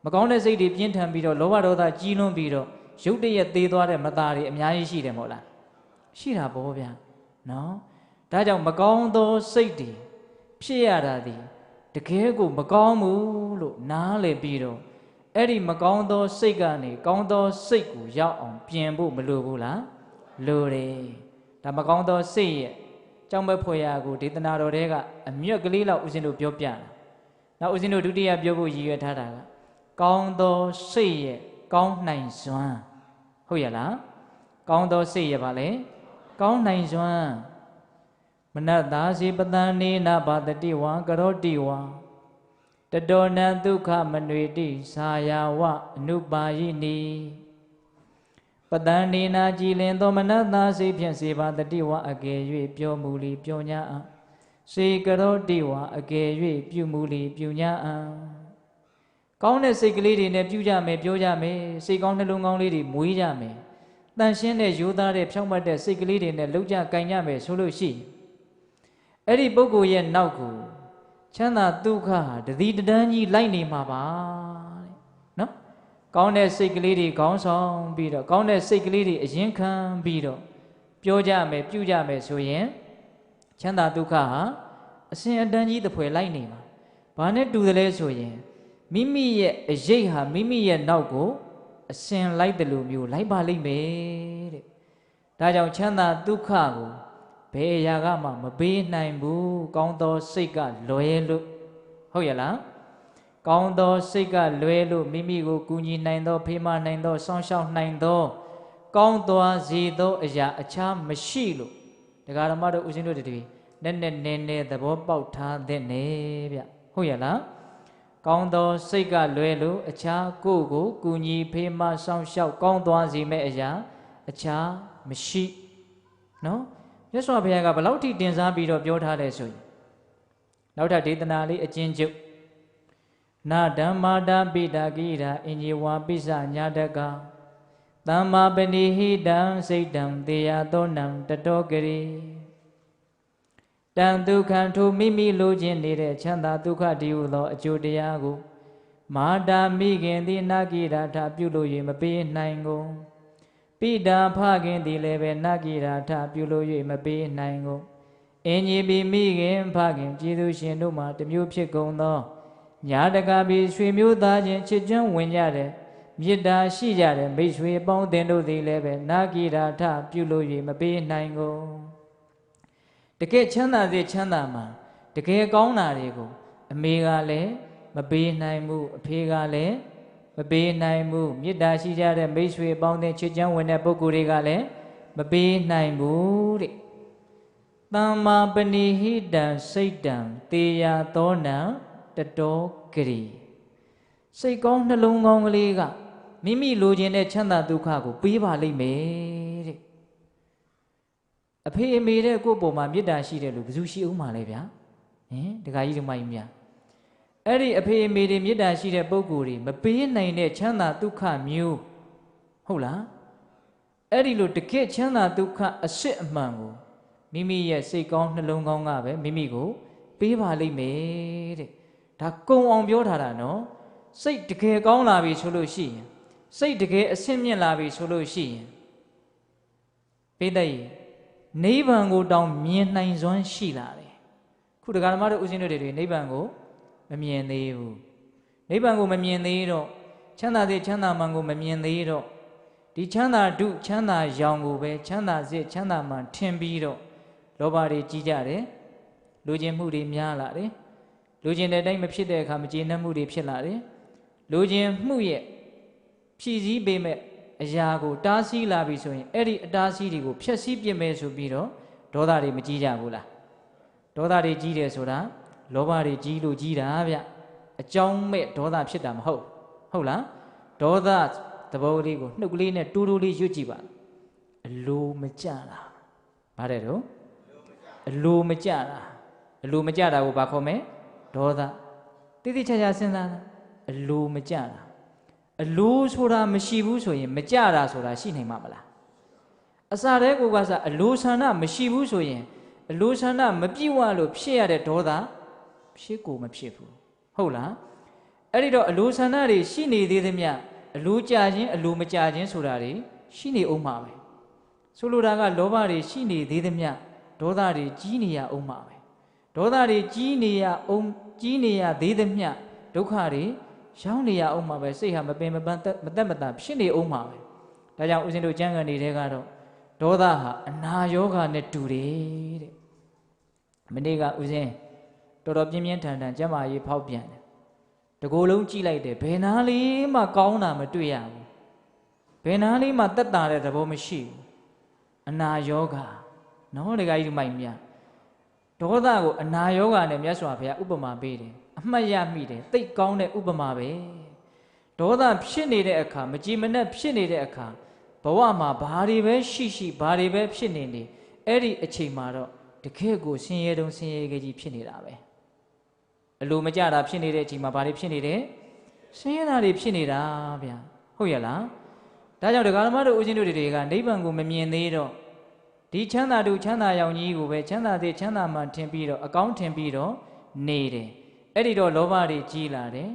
မကောင်းတဲ့စိတ်တွေပြင်းထန်ပြီးတော့လောဘဒေါသကြီးလွန်းပြီးတော့ရုတ်တရက်သေသွားတဲ့မသားတွေအများကြီးရှိတယ်မဟုတ်လားရှိတာပေါ့ဗျနော်ဒါကြောင့်မကောင်းသောစိတ်တွေဖြစ်ရတာဒီ တကယ်ကိုမကောင်းဘူးလို့နားလည်ပြီးတော့အဲ့ဒီမကောင်းသောစိတ်ကနေကောင်းသောစိတ်ကိုရောက်အောင်ပြင်ဖို့မလိုဘူးလားလိုတယ်ဒါမကောင်းသောစိတ်ရဲ့ကြောင့်ပဲဖွယ်ရာကိုဒေသနာတော်တွေကအမြတ်ကလေးလောက်ဦးဇင်းတို့ပြောပြတာနောက်ဦးဇင်းတို့ဒုတိယပြောဖို့ရည်ရွယ်ထားတာကကောင်းသောစိတ်ရဲ့ကောင်းနိုင်စွမ်းဟုတ်ရလားကောင်းသောစိတ်ရဲ့ဗာလေကောင်းနိုင်စွမ်းမနတ္တာစီပတန်နေနာဘာတတိဝါကရောတိဝါတတောနံဒုက္ခမနွေတိသာယာဝအနုပါယိနိပတန်နေနာကြည်လင်သောမနတ္တာစိတ်ဖြင့်စေပါတတိဝါအကယ်၍ပြောမူလီပြောညာအစေကရောတိဝါအကယ်၍ပြုမူလီပြုညာအကောင်းတဲ့စိတ်ကလေးတွေနဲ့ပြုကြမယ်ပြောကြမယ်စိတ်ကောင်းနှလုံးကောင်းလေးတွေမွေးကြမယ်တန်ရှင်းတဲ့ရိုးသားတဲ့ဖြောင့်မတ်တဲ့စိတ်ကလေးတွေနဲ့လှုပ်ကြကင်ကြမယ်ဆိုလို့ရှိရင်အဲ့ဒီပုဂ္ဂိုလ်ရဲ့နောက်ကိုချမ်းသာဒုက္ခဟာတတိတန်းကြီးလိုက်နေမှာပါတဲ့နော်ကောင်းတဲ့စိတ်ကလေးတွေခေါင်းဆောင်ပြီးတော့ကောင်းတဲ့စိတ်ကလေးတွေအရင်ခံပြီးတော့ပြောကြမယ်ပြုကြမယ်ဆိုရင်ချမ်းသာဒုက္ခဟာအစဉ်အတန်းကြီးတစ်ဖွဲ့လိုက်နေမှာဘာနဲ့တူတယ်လဲဆိုရင်မိမိရဲ့အရေးဟာမိမိရဲ့နောက်ကိုအစဉ်လိုက်တယ်လို့မျိုးလိုက်ပါလိမ့်မယ်တဲ့ဒါကြောင့်ချမ်းသာဒုက္ခကိုဘယ်အရာကမှမပေးနိုင်ဘူးကောင်းသောစိတ်ကလွယ်လို့ဟုတ်ရလားကောင်းသောစိတ်ကလွယ်လို့မိမိကိုကူညီနိုင်သောဖေးမနိုင်သောစောင့်ရှောက်နိုင်သောကောင်းသွားစေသောအရာအခြားမရှိလို့တရားဓမ္မတို့ဦးဇင်းတို့တွေနည်းနည်းသဘောပေါက်ထားတဲ့နေဗျဟုတ်ရလားကောင်းသောစိတ်ကလွယ်လို့အခြားကိုယ်ကိုကူညီဖေးမစောင့်ရှောက်ကောင်းသွားစေမဲ့အရာအခြားမရှိနော်မြတ်စွာဘုရားကဘယ်လောက်ထိတင်စားပြီးတော့ပြောထားလဲဆိုရင်နောက်ထပ်ဒေသနာလေးအကျဉ်းချုပ်နာဓမ္မာတာပိတာကိရာအင်ဂျီဝါပိစညာတကသမ္မာပဏိဟိတံစိတ်တံတေယသောနံတတောကရေတံဒုက္ခံထိုမိမိလိုချင်နေတဲ့ချမ်းသာဒုက္ခတည်းဟုသောအကျိုးတရားကိုမာတာမိခင်သည်နာကိရာထပြုလို့၍မပေးနိုင်ကုန်ပိတာဖခင်သည်လည်းပဲနာကိရာထပြုလို့၍မပေးနိုင်ကုန်အင်ကြီးပြီးမိခင်ဖခင်ကျေးဇူးရှင်တို့မှာတမျိုးဖြစ်ကုန်သောညာတကာပြီးရွှေမျိုးသားချင်းချစ်ကျွမ်းဝင်ကြတဲ့မေတ္တာရှိကြတဲ့မိတ်ဆွေအပေါင်းအသင်းတို့သည်လည်းပဲနာကိရာထပြုလို့၍မပေးနိုင်ကုန်တကယ်ချမ်းသာစေချမ်းသာမှာတကယ်ကောင်းတာတွေကိုအမေကလည်းမပေးနိုင်ဘူးအဖေကလည်းမပေးနိုင်ဘူးမေတ္တာရှိကြတဲ့မိတ်ဆွေအပေါင်းအသင်းချစ်ကျွမ်းဝင်တဲ့ပုဂ္ဂိုလ်တွေကလည်းမပေးနိုင်ဘူးတဲ့သမ္မာပဏိဟိတံစိတ်တံတေယသောနံတတောကရိစိတ်ကောင်းနှလုံးကောင်းကလေးကမိမိလိုချင်တဲ့ချမ်းသာဒုက္ခကိုပေးပါလိမ့်မယ်တဲ့အဖေအမေတဲ့ကိုယ့်ပုံမှာမေတ္တာရှိတယ်လို့ဘယ်သူရှိအောင်မလဲဗျာဒကာကြီးတို့မကြီးများအဲ့ဒီအဖေအမေတွေမေတ္တာရှိတဲ့ပုဂ္ဂိုလ်တွေမပေးနိုင်တဲ့ချမ်းသာဒုက္ခမျိုးဟုတ်လားအဲ့ဒီလိုတကယ်ချမ်းသာဒုက္ခအစစ်အမှန်ကိုမိမိရဲ့စိတ်ကောင်းနှလုံးကောင်းကပဲမိမိကိုပေးပါလိမ့်မယ်တဲ့ဒါကုံအောင်ပြောထားတာနော်စိတ်တကယ်ကောင်းလာပြီဆိုလို့ရှိရင်စိတ်တကယ်အဆင့်မြင့်လာပြီဆိုလို့ရှိရင်ပိဋကတ်နိဗ္ဗာန်ကိုတောင်မြင်နိုင်စွမ်းရှိလာတယ်ခုတရားဓမ္မတို့ဦးဇင်းတို့တွေနိဗ္ဗာန်ကိုမမြင်သေးဘူးနိဗ္ဗာန်ကိုမမြင်သေးတော့ချမ်းသာစေချမ်းသာမှန်ကိုမမြင်သေးတော့ဒီချမ်းသာဒုချမ်းသာရောင်ကိုပဲချမ်းသာစေချမ်းသာမှန်ထင်ပြီးတော့လောဘတွေကြီးကြတယ်လူကျင်မှုတွေများလာတယ်လူကျင်တဲ့အတိုင်းမဖြစ်တဲ့အခါမကျေနပ်မှုတွေဖြစ်လာတယ်လူကျင်မှုရဲ့ဖြည့်ဆည်းပေးမဲ့အရာကိုတားဆီးလာပြီဆိုရင်အဲ့ဒီအတားဆီးတွေကိုဖျက်ဆီးပြစ်မယ်ဆိုပြီးတော့ဒေါသတွေမကြီးကြဘူးလားဒေါသတွေကြီးတယ်ဆိုတာလောဘတွေကြီးလို့ကြီးတာဗျအကြောင်းမဲ့ဒေါသဖြစ်တာမဟုတ်ဟုတ်လားဒေါသသဘောလေးကိုနှုတ်ကလေးနဲ့တူတူလေးရွတ်ကြည့်ပါအလိုမကြတာဗါတဲ့တော့အလိုမကြတာအလိုမကြတာကိုဘာခေါ်မလဲဒေါသတိတိကျကျစဉ်းစားတာအလိုမကြတာအလိုဆိုတာမရှိဘူးဆိုရင်မကြတာဆိုတာရှိနိုင်မှာမလားအစာတဲ့ကိုကစားအလိုဆန္ဒမရှိဘူးဆိုရင်အလိုဆန္ဒမပြည့်ဝလို့ဖြစ်ရတဲ့ဒေါသဖြစ်ကိုမဖြစ်ဘူးဟုတ်လားအဲ့ဒီတော့အလိုဆန္ဒတွေရှိနေသေးသမျှအလိုကြခြင်းအလိုမကြခြင်းဆိုတာတွေရှိနေအောင်မှာပဲဆိုလိုတာကလောဘတွေရှိနေသေးသမျှဒေါသတွေကြီးနေရအောင်မှာပဲ ဒေါသတွေကြီးနေရသေးသမျှဒုက္ခတွေရောက်နေရအောင်မှာပဲစိတ်ဟာမပင်မပန်းမသက်မသာဖြစ်နေအောင်မှာပဲဒါကြောင့်ဦးဇင်းတို့ကျမ်းဂန်နေတဲ့ကတော့ဒေါသဟာအနာယောဂနဲ့တူတယ်တဲ့မနေ့ကဦးဇင်းတော်တော်ပြင်းပြင်းထန်ထန်ကျမ်းမာရေးဖောက်ပြန်တယ်တကိုယ်လုံးကြည့်လိုက်တယ်ဘယ်နာလေးမှကောင်းတာမတွေ့ရဘူးဘယ်နာလေးမှတက်တာတဲ့သဘောမရှိဘူးအနာယောဂနော်တခါကြီးဒီမိုက်မြဒေါသကိုအနာယောဂနဲ့မြတ်စွာဘုရားဥပမာပေးတယ်အမှတ်ရမိတယ်သိကောင်းတဲ့ဥပမာပဲဒေါသဖြစ်နေတဲ့အခါမကြည်မနှက်ဖြစ်နေတဲ့အခါဘဝမှာဘာတွေပဲရှိဘာတွေပဲဖြစ်နေအဲ့ဒီအချိန်မှာတော့တကယ့်ကိုဆင်းရဲတုံးဆင်းရဲကြီးဖြစ်နေတာပဲအလိုမကြတာဖြစ်နေတဲ့အချိန်မှာဘာတွေဖြစ်နေတယ်ဆင်းရဲတာတွေဖြစ်နေတာဗျာဟုတ်ရဲ့လားဒါကြောင့်ဒကာဓမ္မတို့ဦးဇင်းတို့တွေကနိဗ္ဗာန်ကိုမမြင်သေးတော့ဒီချမ်းသာတူချမ်းသာရောင်ကြီးကိုပဲချမ်းသာသေးချမ်းသာမှထင်ပြီးတော့အကောင်းထင်ပြီးတော့နေတယ်အဲ့ဒီတော့လောဘတွေကြီးလာတယ်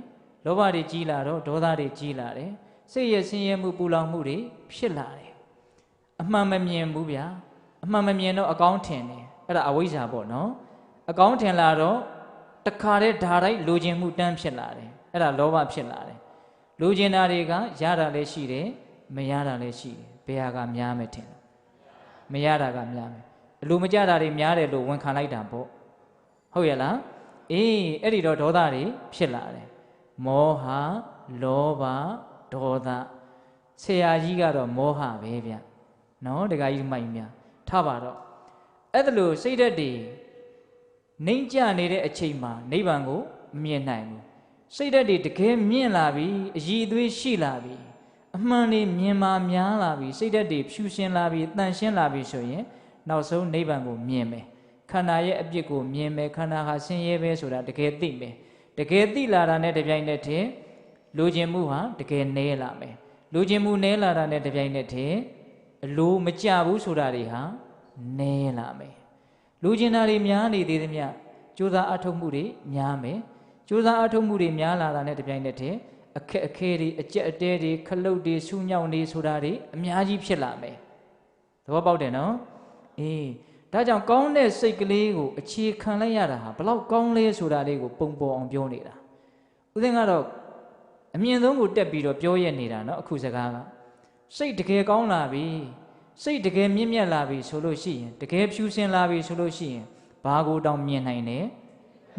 လောဘတွေကြီးလာတော့ဒေါသတွေကြီးလာတယ်စိတ်ရဲ့ဆင်းရဲမှုပူလောင်မှုတွေဖြစ်လာတယ်အမှန်မမြင်ဘူးဗျာအမှန်မမြင်တော့အကောင်းထင်တယ်အဲ့ဒါအဝိဇ္ဇာပေါ့နော်အကောင်းထင်လာတော့တခါတည်းဓာတိုက်လိုချင်မှုတန်းဖြစ်လာတယ်အဲ့ဒါလောဘဖြစ်လာတယ်လိုချင်တာတွေကရတာလည်းရှိတယ်မရတာလည်းရှိတယ်ဘယ်ဟာကများမယ်ထင်တယ်မရတာကများမယ်အလိုမကျတာတွေများတယ်လို့ဝန်ခံလိုက်တာပေါ့ဟုတ်ရဲ့လားအေးအဲ့ဒီတော့ဒေါသတွေဖြစ်လာတယ်မောဟလောဘဒေါသဆရာကြီးကတော့မောဟပဲဗျနော်တခါကြီးမိုက်များထားပါတော့အဲ့ဒါလို့စိတ်ဓာတ်တွေနှိမ့်ကျနေတဲ့အချိန်မှာနိဗ္ဗာန်ကိုမမြင်နိုင်ဘူးစိတ်ဓာတ်တွေတကယ်မြင့်လာပြီအည်အသွေးရှိလာပြီအမှန်တွေမြင်မာများလာပြီစိတ်ဓာတ်တွေဖြူရှင်လာပြီတန်ရှင်းလာပြီဆိုရင်နောက်ဆုံးနိဗ္ဗာန်ကိုမြင်မယ်ခန္ဓာရဲ့အပြစ်ကိုမြင်မယ်ခန္ဓာဟာဆင်းရဲပဲဆိုတာတကယ်သိမယ်တကယ်သိလာတာနဲ့တပြိုင်နက်တည်းလိုချင်မှုဟာတကယ်နည်းလာမယ်လိုချင်မှုနည်းလာတာနဲ့တပြိုင်နက်တည်းအလိုမကျဘူးဆိုတာတွေဟာနည်းလာမယ်လိုချင်တာတွေများနေသေးသမျှကြိုးစားအထောက်မှုတွေများမယ်ကြိုးစားအထောက်မှုတွေများလာတာနဲ့တပြိုင်နက်တည်းအခက်အခဲတွေအကျက်အတဲတွေခလုတ်တွေဆူညောင်းတွေဆိုတာတွေအများကြီးဖြစ်လာမယ်သဘောပေါက်တယ်နော်အေးဒါကြောင့်ကောင်းတဲ့စိတ်ကလေးကိုအခြေခံလိုက်ရတာဟာဘလောက်ကောင်းလဲဆိုတာလေးကိုပုံပေါ်အောင်ပြောနေတာဦးသိန်းကတော့အမြင့်ဆုံးကိုတက်ပြီးတော့ပြောရနေတာเนาะအခုစကားကစိတ်တကယ်ကောင်းလာပြီစိတ်တကယ်မြင့်မြတ်လာပြီဆိုလို့ရှိရင်တကယ်ဖြူစင်လာပြီဆိုလို့ရှိရင်ဘာကိုတောင်မြင်နိုင်တယ်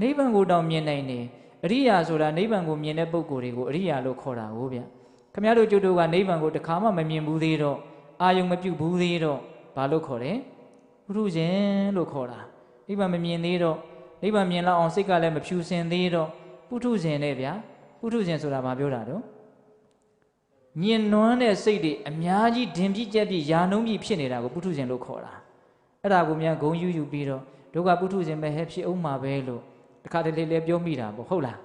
နိဗ္ဗာန်ကိုတောင်မြင်နိုင်တယ်အရိယာဆိုတာနိဗ္ဗာန်ကိုမြင်တဲ့ပုဂ္ဂိုလ်တွေကိုအရိယာလို့ခေါ်တာဟုတ်ဗျခင်ဗျားတို့ကျုပ်တို့ကနိဗ္ဗာန်ကိုတခါမှမမြင်ဘူးသေးတော့အာယုံမပြုတ်ဘူးသေးတော့ဘာလို့ခေါ်တယ်ပုထုဇဉ်လို့ခေါ်တာနိဗ္ဗာန်မမြင်သေးတော့နိဗ္ဗာန်မြင်လောက်အောင်စိတ်ကလည်းမဖြူစင်သေးတော့ပုထုဇဉ်နဲ့ဗျာပုထုဇဉ်ဆိုတာဘာပြောတာတော့ညင်နွမ်းတဲ့စိတ်တွေအများကြီးဒင်ပြည့်ကြက်ပြည့်ယာနှုံးပြည့်ဖြစ်နေတာကိုပုထုဇဉ်လို့ခေါ်တာအဲ့ဒါကိုများဂုံယူပြီးတော့ဒုက္ခပုထုဇဉ်ပဲဟဲ့ဖြစ်အောင်မှာပဲလို့တခါတလေလေပြောမိတာပေါ့ဟုတ်လား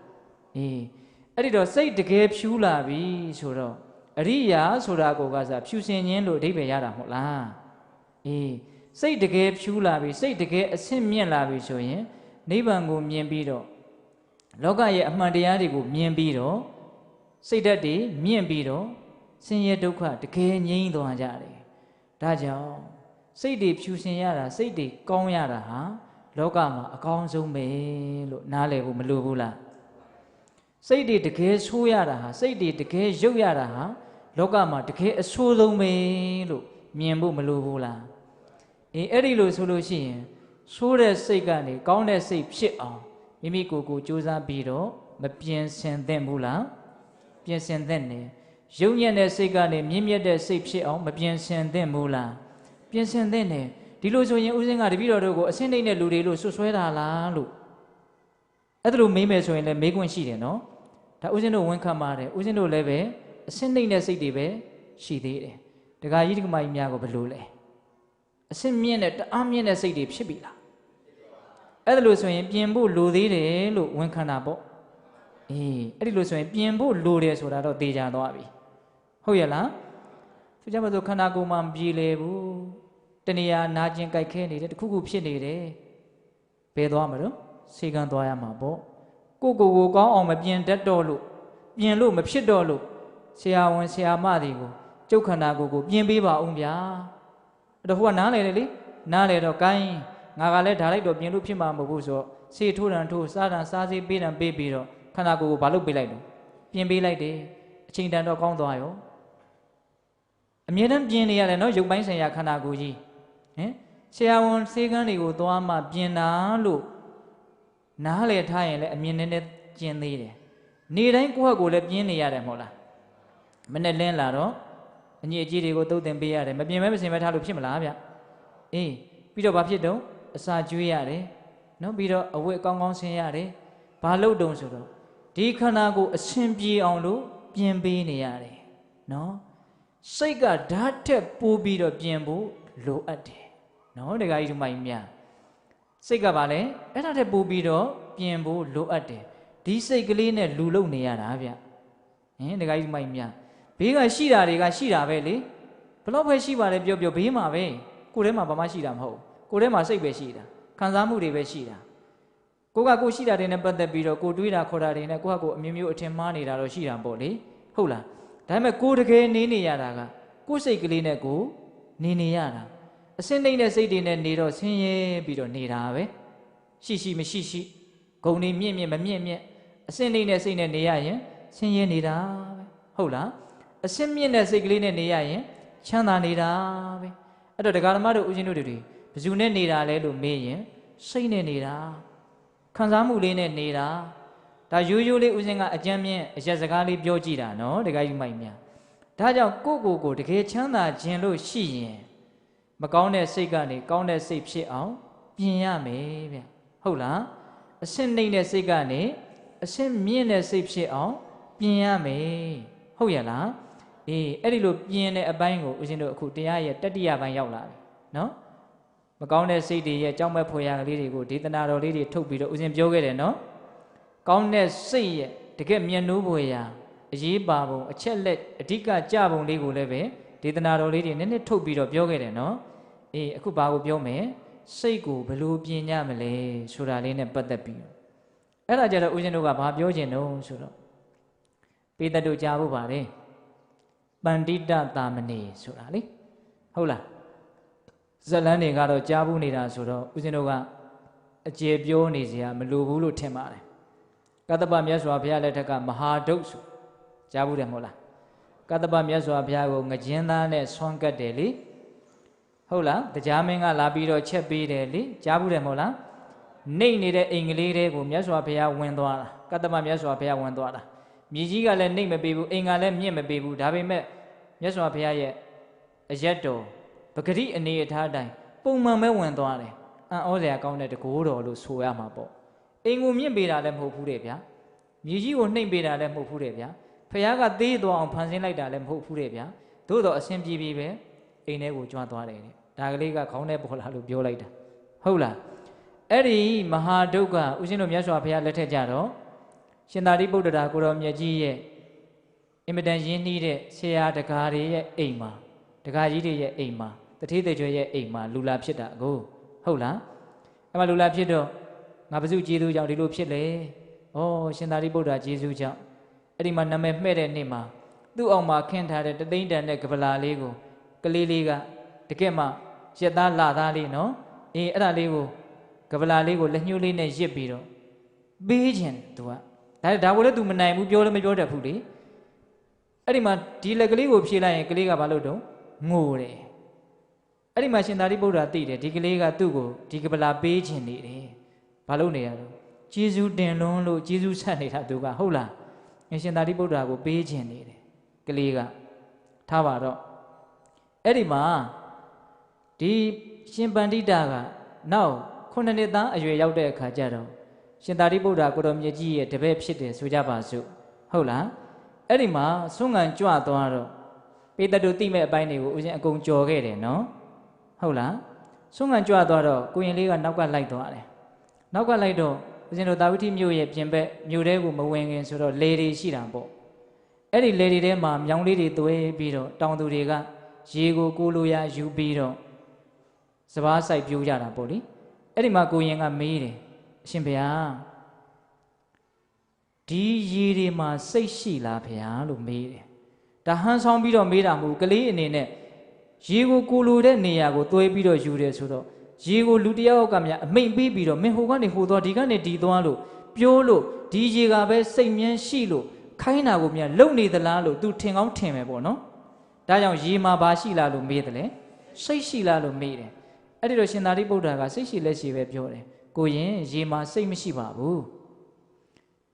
အေးအဲ့ဒီတော့စိတ်တကယ်ဖြူလာပြီဆိုတော့အရိယာဆိုတာကိုကစားဖြူစင်ခြင်းလို့အဓိပ္ပာယ်ရတာမဟုတ်လားအေးစိတ်တကယ်ဖြူလာပြီစိတ်တကယ်အဆင့်မြင့်လာပြီဆိုရင်နိဗ္ဗာန်ကိုမြင်ပြီးတော့လောကရဲ့အမှန်တရားတွေကိုမြင်ပြီးတော့စိတ်ဓာတ်တွေမြင့်ပြီးတော့ဆင်းရဲဒုက္ခတကယ်ငြိမ်းသွားကြတယ်ဒါကြောင့်စိတ်တွေဖြူစင်ရတာစိတ်တွေကောင်းရတာဟာလောကမှာအကောင်းဆုံးပဲလို့နားလည်ဖို့မလိုဘူးလားစိတ်တွေတကယ်ဆိုးရတာဟာစိတ်တွေတကယ်ရုပ်ရတာဟာလောကမှာတကယ်အဆိုးဆုံးပဲလို့မြင်ဖို့မလိုဘူးလားအေးအဲ့ဒီလိုဆိုလို့ရှိရင်ဆိုးတဲ့စိတ်ကနေကောင်းတဲ့စိတ်ဖြစ်အောင်မိမိကိုယ်ကိုကြိုးစားပြီးတော့မပြင်ဆင်သင့်ဘူးလားပြင်ဆင်သင့်တယ်ရုပ်ညံ့တဲ့စိတ်ကနေမြင့်မြတ်တဲ့စိတ်ဖြစ်အောင်မပြင်ဆင်သင့်ဘူးလားပြင်ဆင်သင့်တယ်ဒီလိုဆိုရင်ဦးစင်းကတပည့်တော်တို့ကိုအဆင့်နှိမ့်တဲ့လူတွေလို့ဆွဆွဲတာလားလို့အဲ့ဒါလိုမေးမယ်ဆိုရင်လည်းမေးခွင့်ရှိတယ်နော်ဒါဦးစင်းတို့ဝန်ခံပါတယ်ဦးစင်းတို့လည်းပဲအဆင့်နှိမ့်တဲ့စိတ်တွေပဲရှိသေးတယ်ဒကာကြီးဒကာမကြီးများကိုဘယ်လိုလဲအဆင့်မြင့်တဲ့တအားမြင့်တဲ့စိတ်တွေဖြစ်ပြီလားအဲ့ဒါလို့ဆိုရင်ပြင်ဖို့လိုသေးတယ်လို့ဝန်ခံတာပေါ့အေးအဲ့ဒီလို့ဆိုရင်ပြင်ဖို့လိုတယ်ဆိုတာတော့သေချာသွားပြီဟုတ်ရဲ့လားဆိုကြပါစို့ခန္ဓာကိုယ်မှာမပြေလည်ဘူးတဏှာနာကျင်ကြိုက်ခဲနေတယ်တခုခုဖြစ်နေတယ်ဘယ်သွားမှာတော့စေကံသွားရမှာပေါ့ကိုကောင်းအောင်မပြင်တတ်တော့လို့ပြင်လို့မဖြစ်တော့လို့ဆရာဝန်ဆရာမတွေကိုကျုပ်ခန္ဓာကိုယ်ကိုပြင်ပေးပါအောင်ဗျာအဲ့တော့ဟိုကနားလေလေနားလေတော့ gain ငါကလည်းဓာလိုက်တော့ပြင်လို့ဖြစ်မှာမဟုတ်ဘူးဆို စေထိုးတန်ထိုးစားတန်စားစေးပေးတန်ပေးပြီးတော့ခန္ဓာကိုယ်ကိုဘာလို့ပေးလိုက်လို့ပြင်ပေးလိုက်တယ်အချိန်တန်တော့ကောင်းသွားရောအမြဲတမ်းပြင်နေရတယ်နော်ရုပ်ပိုင်းဆိုင်ရာခန္ဓာကိုယ်ကြီးဟင်ဆရာဝန်ဆေးကန်းတွေကိုသွားမှပြင်တာလို့နားလေထားရင်လည်းအမြင်နဲ့ကျင်သေးတယ်နေတိုင်းကိုယ့်ဟာကိုယ်လည်းပြင်းနေရတယ်မဟုတ်လားမနဲ့လင်းလာတော့အညစ်အကြေးတွေကိုတုတ်တင်ပေးရတယ်မပြင်မဲမစင်မဲထားလို့ဖြစ်မလားဗျအေးပြီးတော့ဘာဖြစ်တော့အစာကျွေးရတယ်နော်ပြီးတော့အဝတ်ကောင်းကောင်းဆင်းရတယ်ဘာလို့တုံဆိုတော့ဒီခန္ဓာကိုယ်အရှင်ပြေအောင်လို့ပြင်ပေးနေရတယ်နော်စိတ်ကဓာတ်ထက်ပိုပြီးတော့ပြင်ဖို့လိုအပ်တယ်နော်ဒကာကြီးတို့မိုင်းများစိတ်ကပါလေအဲ့ဒါထက်ပိုပြီးတော့ပြင်ဖို့လိုအပ်တယ်ဒီစိတ်ကလေးနဲ့လူလုံနေရတာဗျဟင်ဒကာကြီးမိုင်းများဘေးကရှိတာတွေကရှိတာပဲလေဘလို့ပဲရှိပါလေပြောပြောဘေးမှာပဲကိုယ်ထဲမှာဘာမှရှိတာမဟုတ်ကိုယ်ထဲမှာစိတ်ပဲရှိတာခံစားမှုတွေပဲရှိတာကိုကကိုရှိတာတွေနဲ့ပတ်သက်ပြီးတော့ကိုတွေးတာခေါ်တာတွေနဲ့ကိုကကိုအမျိုးမျိုးအထင်မှားနေတာတော့ရှိတာပေါ့လေဟုတ်လားဒါပေမဲ့ကိုတကယ်နေရတာကကိုစိတ်ကလေးနဲ့ကိုနေရတာအစင်းသိမ့်တဲ့စိတ်တွေနဲ့နေတော့ဆင်းရဲပြီးတော့နေတာပဲရှိမရှိဂုံနေမြင့်မမြင့်အစင်းသိမ့်တဲ့စိတ်နဲ့နေရရင်ဆင်းရဲနေတာပဲဟုတ်လားအစင်းမြင့်တဲ့စိတ်ကလေးနဲ့နေရရင်ချမ်းသာနေတာပဲအဲ့တော့ဒကာဓမ္မတို့ဦးဇင်းတို့တွေဘယ်သူနဲ့နေတာလဲလို့မေးရင်စိတ်နဲ့နေတာခံစားမှုလေးနဲ့နေတာဒါရိုးရိုးလေးဦးဇင်းကအကြမ်းမြင့်အရက်စကားလေးပြောကြည့်တာနော်ဒကာကြီးမိုက်များဒါကြောင့်ကိုတကယ်ချမ်းသာခြင်းလို့ရှိရင်မကောင်းတဲ့စိတ်ကနေကောင်းတဲ့စိတ်ဖြစ်အောင်ပြင်ရမယ်ဗျဟုတ်လားအဆင့်နှိမ့်တဲ့စိတ်ကနေအဆင့်မြင့်တဲ့စိတ်ဖြစ်အောင်ပြင်ရမယ်ဟုတ်ရလားအေးအဲ့ဒီလိုပြင်တဲ့အပိုင်းကိုဦးဇင်းတို့အခုတရားရဲ့တတိယပိုင်းရောက်လာပြီနော်မကောင်းတဲ့စိတ်တွေရဲ့ကြောက်မဲ့ဖွယ်ရာကလေးတွေကိုဒေသနာတော်လေးတွေထုတ်ပြီးတော့ဦးဇင်းပြောခဲ့တယ်နော်ကောင်းတဲ့စိတ်ရဲ့တကယ်မျက်နှိုးဖွယ်ရာအရေးပါပုံအချက်လက်အဓိကကြပုံလေးကိုလည်းပဲဒေသနာတော်လေးတွေနည်းနည်းထုတ်ပြီးတော့ပြောခဲ့တယ်နော်အေးအခုဘာကိုပြောမယ်စိတ်ကိုဘယ်လိုပြင်ကြမလဲဆိုတာလေးနဲ့ပတ်သက်ပြီးအဲ့ဒါကြတော့ဦးဇင်းတို့ကဘာပြောချင်တော့ဆိုတော့ပေတတို့ကြားဖို့ပါတယ်ပန္တိတတာမဏေဆိုတာလေဟုတ်လားဇလန်းတွေကတော့ကြားဘူးနေတာဆိုတော့ဦးဇင်းတို့ကအကျေပြောနေစရာမလိုဘူးလို့ထင်ပါတယ်ကတ္တပမြတ်စွာဘုရားလက်ထက်ကမဟာဒုတ်ဆိုကြားဘူးတယ်မဟုတ်လားကတ္တပမြတ်စွာဘုရားကိုငကြင်းသားနဲ့ဆွမ်းကတ်တယ်လေဟုတ်လားတရားမင်းကလာပြီးတော့ချက်ပေးတယ်လေကြားဘူးတယ်မဟုတ်လားနှိမ့်နေတဲ့အိမ်ကလေးတွေကိုမြတ်စွာဘုရားဝင်သွားတာကတ္တပမြတ်စွာဘုရားဝင်သွားတာမြေကြီးကလည်းနှိမ့်မပေးဘူးအိမ်ကလည်းမြင့်မပေးဘူးဒါပေမဲ့မြတ်စွာဘုရားရဲ့အရက်တော်ပဂရိအနေအထားတိုင်းပုံမှန်ပဲဝင်သွားတယ်အံ့ဩစရာကောင်းတဲ့တကိုးတော်လို့ဆိုရမှာပေါ့အိမ်ကိုမြင့်ပေးတာလည်းမဟုတ်ဘူးတဲ့ဗျာမြေကြီးကိုနှိမ့်ပေးတာလည်းမဟုတ်ဘူးတဲ့ဗျာဘုရားကသေးသွားအောင်ဖန်ဆင်းလိုက်တာလည်းမဟုတ်ဘူးတဲ့ဗျာသို့တော့အစဉ်ပြေပြေပဲအိမ်ထဲကိုကြွားသွားတယ်တဲ့ဒါကလေးကခေါင်းထဲပေါ်လာလို့ပြောလိုက်တာဟုတ်လားအဲ့ဒီမဟာဒုက္ခဦးဇင်းတို့မြတ်စွာဘုရားလက်ထက်ကြတော့ရှင်သာရိပုတ္တရာကိုတော်မြတ်ကြီးရဲ့အင်မတန်ရင်းနှီးတဲ့ဆရာတကားတွေရဲ့အိမ်မှာတကားကြီးတွေရဲ့အိမ်မှာတထေးသေးကျွဲရဲ့အိမ်မှာလူလာဖြစ်တာကိုဟုတ်လားအဲ့မှာလူလာဖြစ်တော့ငါဘုစုကျေးဇူးကြောင့်ဒီလိုဖြစ်လေဩရှင်သာရိပုတ္တရာကျေးဇူးကြောင့်အဲ့ဒီမှာနာမည်မှဲ့တဲ့နေ့မှာသူ့အောင်မှာခင်းထားတဲ့တသိန်းတန်တဲ့ကပလာလေးကိုကလေးလေးကတကယ်မှရက်သားလာသားလေးနော်အေးအဲ့ဒါလေးကိုကပလာလေးကိုလက်ညှိုးလေးနဲ့ရစ်ပြီးတော့ပေးခြင်းသူကဒါကိုလည်း तू မနိုင်ဘူးပြောလည်းမပြောတတ်ဘူးလေအဲ့ဒီမှာဒီလက်ကလေးကိုဖြေလိုက်ရင်ကလေးကဘာလို့တော့ငိုတယ်အဲ့ဒီမှာရှင်သာရိပုတ္တရာသိတယ်ဒီကလေးကသူ့ကိုဒီကပလာပေးခြင်းနေတယ်ဘာလို့နေရတော့ကျေးဇူးတင်လွန်းလို့ကျေးဇူးဆက်နေတာသူကဟုတ်လားရှင်သာရိပုတ္တရာကိုပေးခြင်းနေတယ်ကလေးကထားပါတော့အဲ့ဒီမှာဒီရှင်ပန္တိတာကနောက်9နှစ်သားအရွယ်ရောက်တဲ့အခါကျတော့ရှင်သာရိပုတ္တရာကိုတော်မြတ်ကြီးရဲ့တပည့်ဖြစ်တယ်ဆိုကြပါစို့ဟုတ်လားအဲ့ဒီမှာဆွမ်းငံကြွသွားတော့ပေတတုတိမဲ့အပိုင်းတွေကိုဦးဇင်းအကုန်ကြော်ခဲ့တယ်နော်ဟုတ်လားဆွမ်းငံကြွသွားတော့ကိုရင်လေးကနောက်ကလိုက်သွားတယ်နောက်ကလိုက်တော့ဦးဇင်းတို့တာဝတိမြို့ရဲ့ပြင်ဘက်မြို့ထဲကိုမဝင်ခင်ဆိုတော့လေတွေရှိတာပေါ့အဲ့ဒီလေတွေထဲမှာမြောင်းလေးတွေသွဲပြီးတော့တောင်သူတွေကရေကိုကိုလိုရယူပြီးတော့စပားဆိုင်ပြိုးကြတာပေါ့လေအဲ့ဒီမှာကိုရင်ကမေးတယ်အရှင်ဘုရားဒီရေတွေမှာစိတ်ရှိလားဘုရားလို့မေးတယ်ဒါဟန်ဆောင်ပြီးတော့မေးတာမဟုတ်ကလေးအနေနဲ့ရေကိုကိုလိုတဲ့နေရာကိုသွဲပြီးတော့ယူတယ်ဆိုတော့ ရေကိုလူတယောက်ကမြအမိန်ပေးပြီးတော့မင်းဟိုကနေဟိုသွားဒီကနေဒီသွားလို့ပြောလို့ဒီရေကပဲစိတ်မြန်းရှိလို့ခိုင်းတာကိုမြလုံနေသလားလို့ तू ထင်ကောင်းထင်မယ်ပေါ့နော်ဒါကြောင့်ရေမှာဘာရှိလားလို့မေးတယ်လေစိတ်ရှိလားလို့မေးတယ်အဲ့ဒီတော့ရှင်သာရိပုတ္တရာကစိတ်ရှိလက်ရှိပဲပြောတယ်ကိုရင်ရေမှာစိတ်မရှိပါဘူး။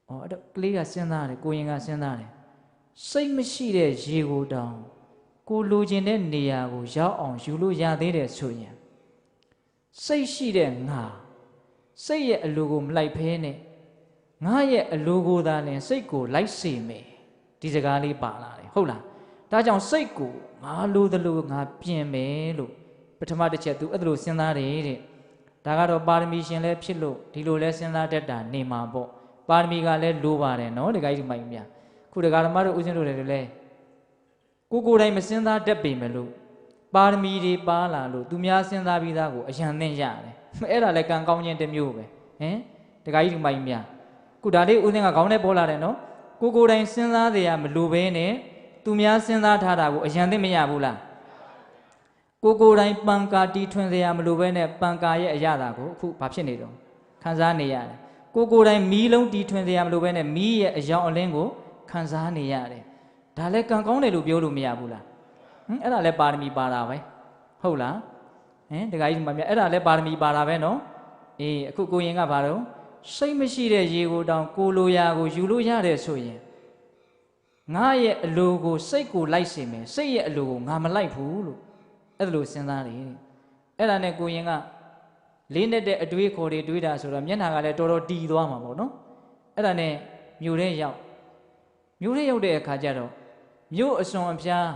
အဲ့တော့ကလေးကစဉ်းစားတယ်ကိုရင်ကစဉ်းစားတယ်စိတ်မရှိတဲ့ရေကိုတောင်ကိုလိုချင်တဲ့နေရာကိုရောက်အောင်ယူလို့ရသေးတယ်ဆိုရင်စိတ်ရှိတဲ့ငါစိတ်ရဲ့အလိုကိုမလိုက်ဖဲနဲ့ငါရဲ့အလိုကိုသာလင်စိတ်ကိုလိုက်စေမယ်ဒီစကားလေးပါလာတယ်ဟုတ်လားဒါကြောင့်စိတ်ကိုငါလိုသလိုငါပြင်မယ်လို့ပထမတစ်ချက်သူအဲ့လိုစဉ်းစားတယ်တဲ့ဒါကတော့ပါရမီရှင်လည်းဖြစ်လို့ဒီလိုလဲစဉ်းစားတတ်တာနေမှာပေါ့ပါရမီကလည်းလိုပါတယ်နော်ဒီကိစ္စမိုက်များခုဒကာဓမ္မတို့ဦးဇင်းတို့လည်းကိုယ်တိုင်မစဉ်းစားတတ်ပေမဲ့လို့ပါရမီတွေပါလာလို့သူများစဉ်းစားပြီးသားကိုအယံသင့်ရတယ်အဲ့ဒါလည်းကံကောင်းခြင်းတစ်မျိုးပဲဟင်ဒကာကြီးဒီမိုက်များခုဒါလေးဦးဇင်းကခေါင်းထဲပေါ်လာတယ်နော်ကိုယ်တိုင်စဉ်းစားရမလိုဘဲနဲ့သူများစဉ်းစားထားတာကိုအယံသင့်မရဘူးလားကိုယ်တိုင်ပံကာတီထွင်စရာမလိုဘဲနဲ့ပံကာရဲ့အရာတာကိုအခုဘာဖြစ်နေတော့ခံစားနေရတယ်ကိုယ်တိုင်မီးလုံးတီထွင်စရာမလိုဘဲနဲ့မီးရဲ့အယောင်အလင်းကိုခံစားနေရတယ်ဒါလည်းကံကောင်းတယ်လို့ပြောလို့မရဘူးလားအဲ့ဒါလည်းပါရမီပါတာပဲဟုတ်လားဟင်တခါကြီးဒီမှာမြတ်အဲ့ဒါလည်းပါရမီပါတာပဲနော်အေးအခုကိုရင်ကဘာတော့စိတ်မရှိတဲ့ရေကိုတောင်ကိုလိုရာကိုယူလို့ရတယ်ဆိုရင်ငါရဲ့အလိုကိုစိတ်ကိုလိုက်စေမယ်စိတ်ရဲ့အလိုကိုငါမလိုက်ဘူးလို့အဲ့လိုစဉ်းစားတယ်အဲ့ဒါနဲ့ကိုရင်ကလေးနဲ့တဲ့အတွေးခေါ်တွေတွေးတာဆိုတော့မျက်နှာကလည်းတော်တော်တီသွားမှာပေါ့နော်အဲ့ဒါနဲ့မြို့ထဲရောက်တဲ့အခါကျတော့မြို့အစွန်အဖျား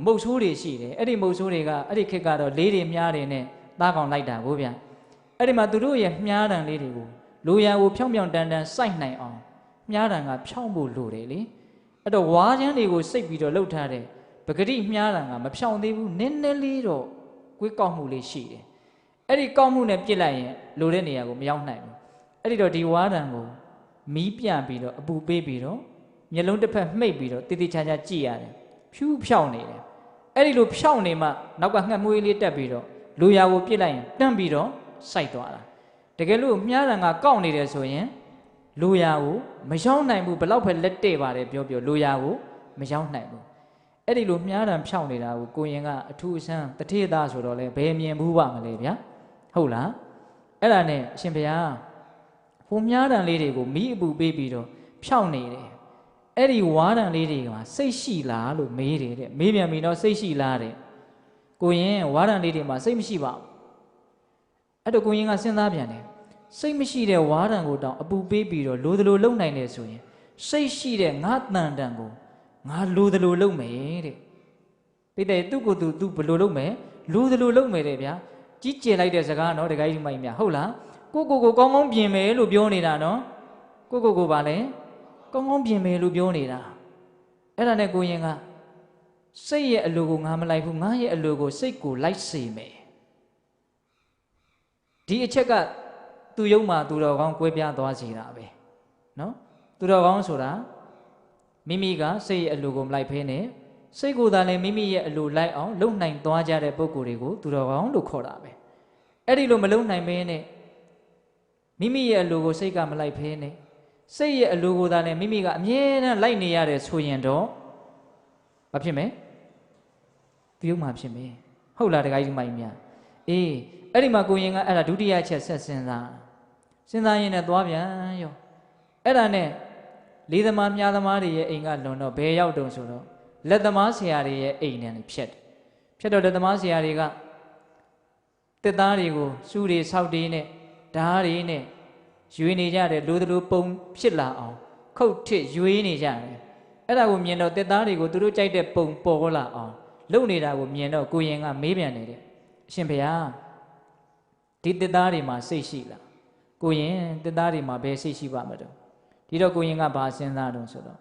မုတ်ဆိုးတွေရှိတယ်အဲ့ဒီမုတ်ဆိုးတွေကအဲ့ဒီခေတ်ကတော့လေးတွေမြားတွေနဲ့သားကောင်လိုက်တာကိုဗျအဲ့ဒီမှာသူတို့ရဲ့မြားတံလေးတွေကိုလိုရာကိုဖြောင်းဖြောင်းတန်းတန်းစိုက်နိုင်အောင်မြားတံကဖြောင်းဖို့လိုတယ်လေအဲ့တော့ဝါးချမ်းတွေကိုစိတ်ပြီးတော့လှုပ်ထားတဲ့ပဂတိမြားတံကမဖြောင်းသေးဘူးနည်းနည်းလေးတော့ကွေးကောက်မှုလေးရှိတယ်အဲ့ဒီကောက်မှုနဲ့ပြစ်လိုက်ရင်လိုတဲ့နေရာကိုမရောက်နိုင်ဘူးအဲ့ဒီတော့ဒီဝါးတံကိုမီးပြပြီးတော့အပူပေးပြီးတော့မျက်လုံးတစ်ဖက်မှိတ်ပြီးတော့တိတိကျကျကြည့်ရတယ်ဖြူးဖြောင်းနေတယ်အဲ့ဒီလိုဖြောင်းနေမှနောက်ကငှက်မွေးလေးတက်ပြီးတော့လူရာကိုပြစ်လိုက်ရင်တန်းပြီးတော့စိုက်သွားတာတကယ်လို့မြားတံကကောက်နေတယ်ဆိုရင်လူရာကိုမရောက်နိုင်ဘူးဘလောက်ပဲလက်တဲ့ပါတယ်ပြောလူရာကိုမရောက်နိုင်ဘူးအဲ့ဒီလိုမြားတံဖြောင်းနေတာကိုကိုရင်ကအထူးအဆန်းတထေးသားဆိုတော့လဲဘယ်မြင်ဘူးပါမလဲဗျာဟုတ်လားအဲ့ဒါနဲ့အရှင်ဘုရားဟိုမြားတံလေးတွေကိုမီးအပူပေးပြီးတော့ဖြောင်းနေတယ်အဲ့ဒီဝါးတံလေးတွေကစိတ်ရှိလားလို့မေးတယ်တဲ့မေးပြန်ပြီတော့စိတ်ရှိလားတဲ့ကိုရင်ဝါးတံလေးတွေမှာစိတ်မရှိပါဘူးအဲ့တော့ကိုရင်ကစဉ်းစားပြန်တယ်စိတ်မရှိတဲ့ဝါးတံကိုတောင်အပူပေးပြီးတော့လိုသလိုလုံနိုင်တယ်ဆိုရင်စိတ်ရှိတဲ့ငါတန်တန်ကိုငါလိုသလိုလုံမယ်တဲ့ပိတ်တဲ့သူ့ကိုသူဘယ်လိုလုပ်မယ်လိုသလိုလုပ်မယ်တဲ့ဗျာကြီးကျယ်လိုက်တဲ့စကားနော်တခါကြီးမိုက်မြဟုတ်လားကိုကောင်းကောင်းပြင်မယ်လို့ပြောနေတာနော်ကိုပါလဲကောင်းကောင်းပြင်မယ်လို့ပြောနေတာအဲ့ဒါနဲ့ကိုရင်ကစိတ်ရဲ့အလိုကိုငါမလိုက်ဘူးငါရဲ့အလိုကိုစိတ်ကိုလိုက်စေမယ်ဒီအချက်ကသူ့ယုံမှာသူတော်ကောင်းကွဲပြားသွားစေတာပဲနော်သူတော်ကောင်းဆိုတာမိမိကစိတ်ရဲ့အလိုကိုမလိုက်ဖဲနဲ့စိတ်ကိုယ်သာလည်းမိမိရဲ့အလိုလိုက်အောင်လုံနိုင်သွားကြတဲ့ပုံကိုယ်တွေကိုသူတော်ကောင်းလို့ခေါ်တာပဲအဲ့ဒီလိုမလုံနိုင်မင်းနဲ့မိမိရဲ့အလိုကိုစိတ်ကမလိုက်ဖဲနဲ့စိတ်ရဲ့အလိုကိုသာလည်းမိမိကအမြဲတမ်းလိုက်နေရတယ်ဆိုရင်တော့ဘာဖြစ်မလဲသူယုံမှာဖြစ်မယ်ဟုတ်လားတခါကြီးမိုင်းများအေးအဲ့ဒီမှာကိုရင်ကအဲ့ဒါဒုတိယချက်ဆက်စဉ်းစားရင်လည်းသွားပြန်ရောအဲ့ဒါနဲ့လေးသမားမြားသမားတွေရဲ့အိမ်ကလွန်တော့ဘယ်ရောက်တုံဆိုတော့လက်သမားဆရာတွေရဲ့အိမ်နဲ့ဖြတ်တော့လက်သမားဆရာတွေကတက်သားတွေကိုစူးတွေဆောက်တွေနဲ့ဓားတွေနဲ့ရွေးနေကြတယ်လိုသလိုပုံဖြစ်လာအောင်ခုတ်ထစ်ရွေးနေကြတယ်အဲ့ဒါကိုမြင်တော့တက်သားတွေကိုသူတို့ကြိုက်တဲ့ပုံပေါ်လာအောင်လုပ်နေတာကိုမြင်တော့ကိုရင်ကမေးပြန်တယ်တဲ့အရှင်ဘုရားဒီတက်သားတွေမှာစိတ်ရှိလားကိုရင်တက်သားတွေမှာဘယ်စိတ်ရှိပါမလို့ဒီတော့ကိုရင်ကဘာစဉ်းစားတော့ဆိုတော့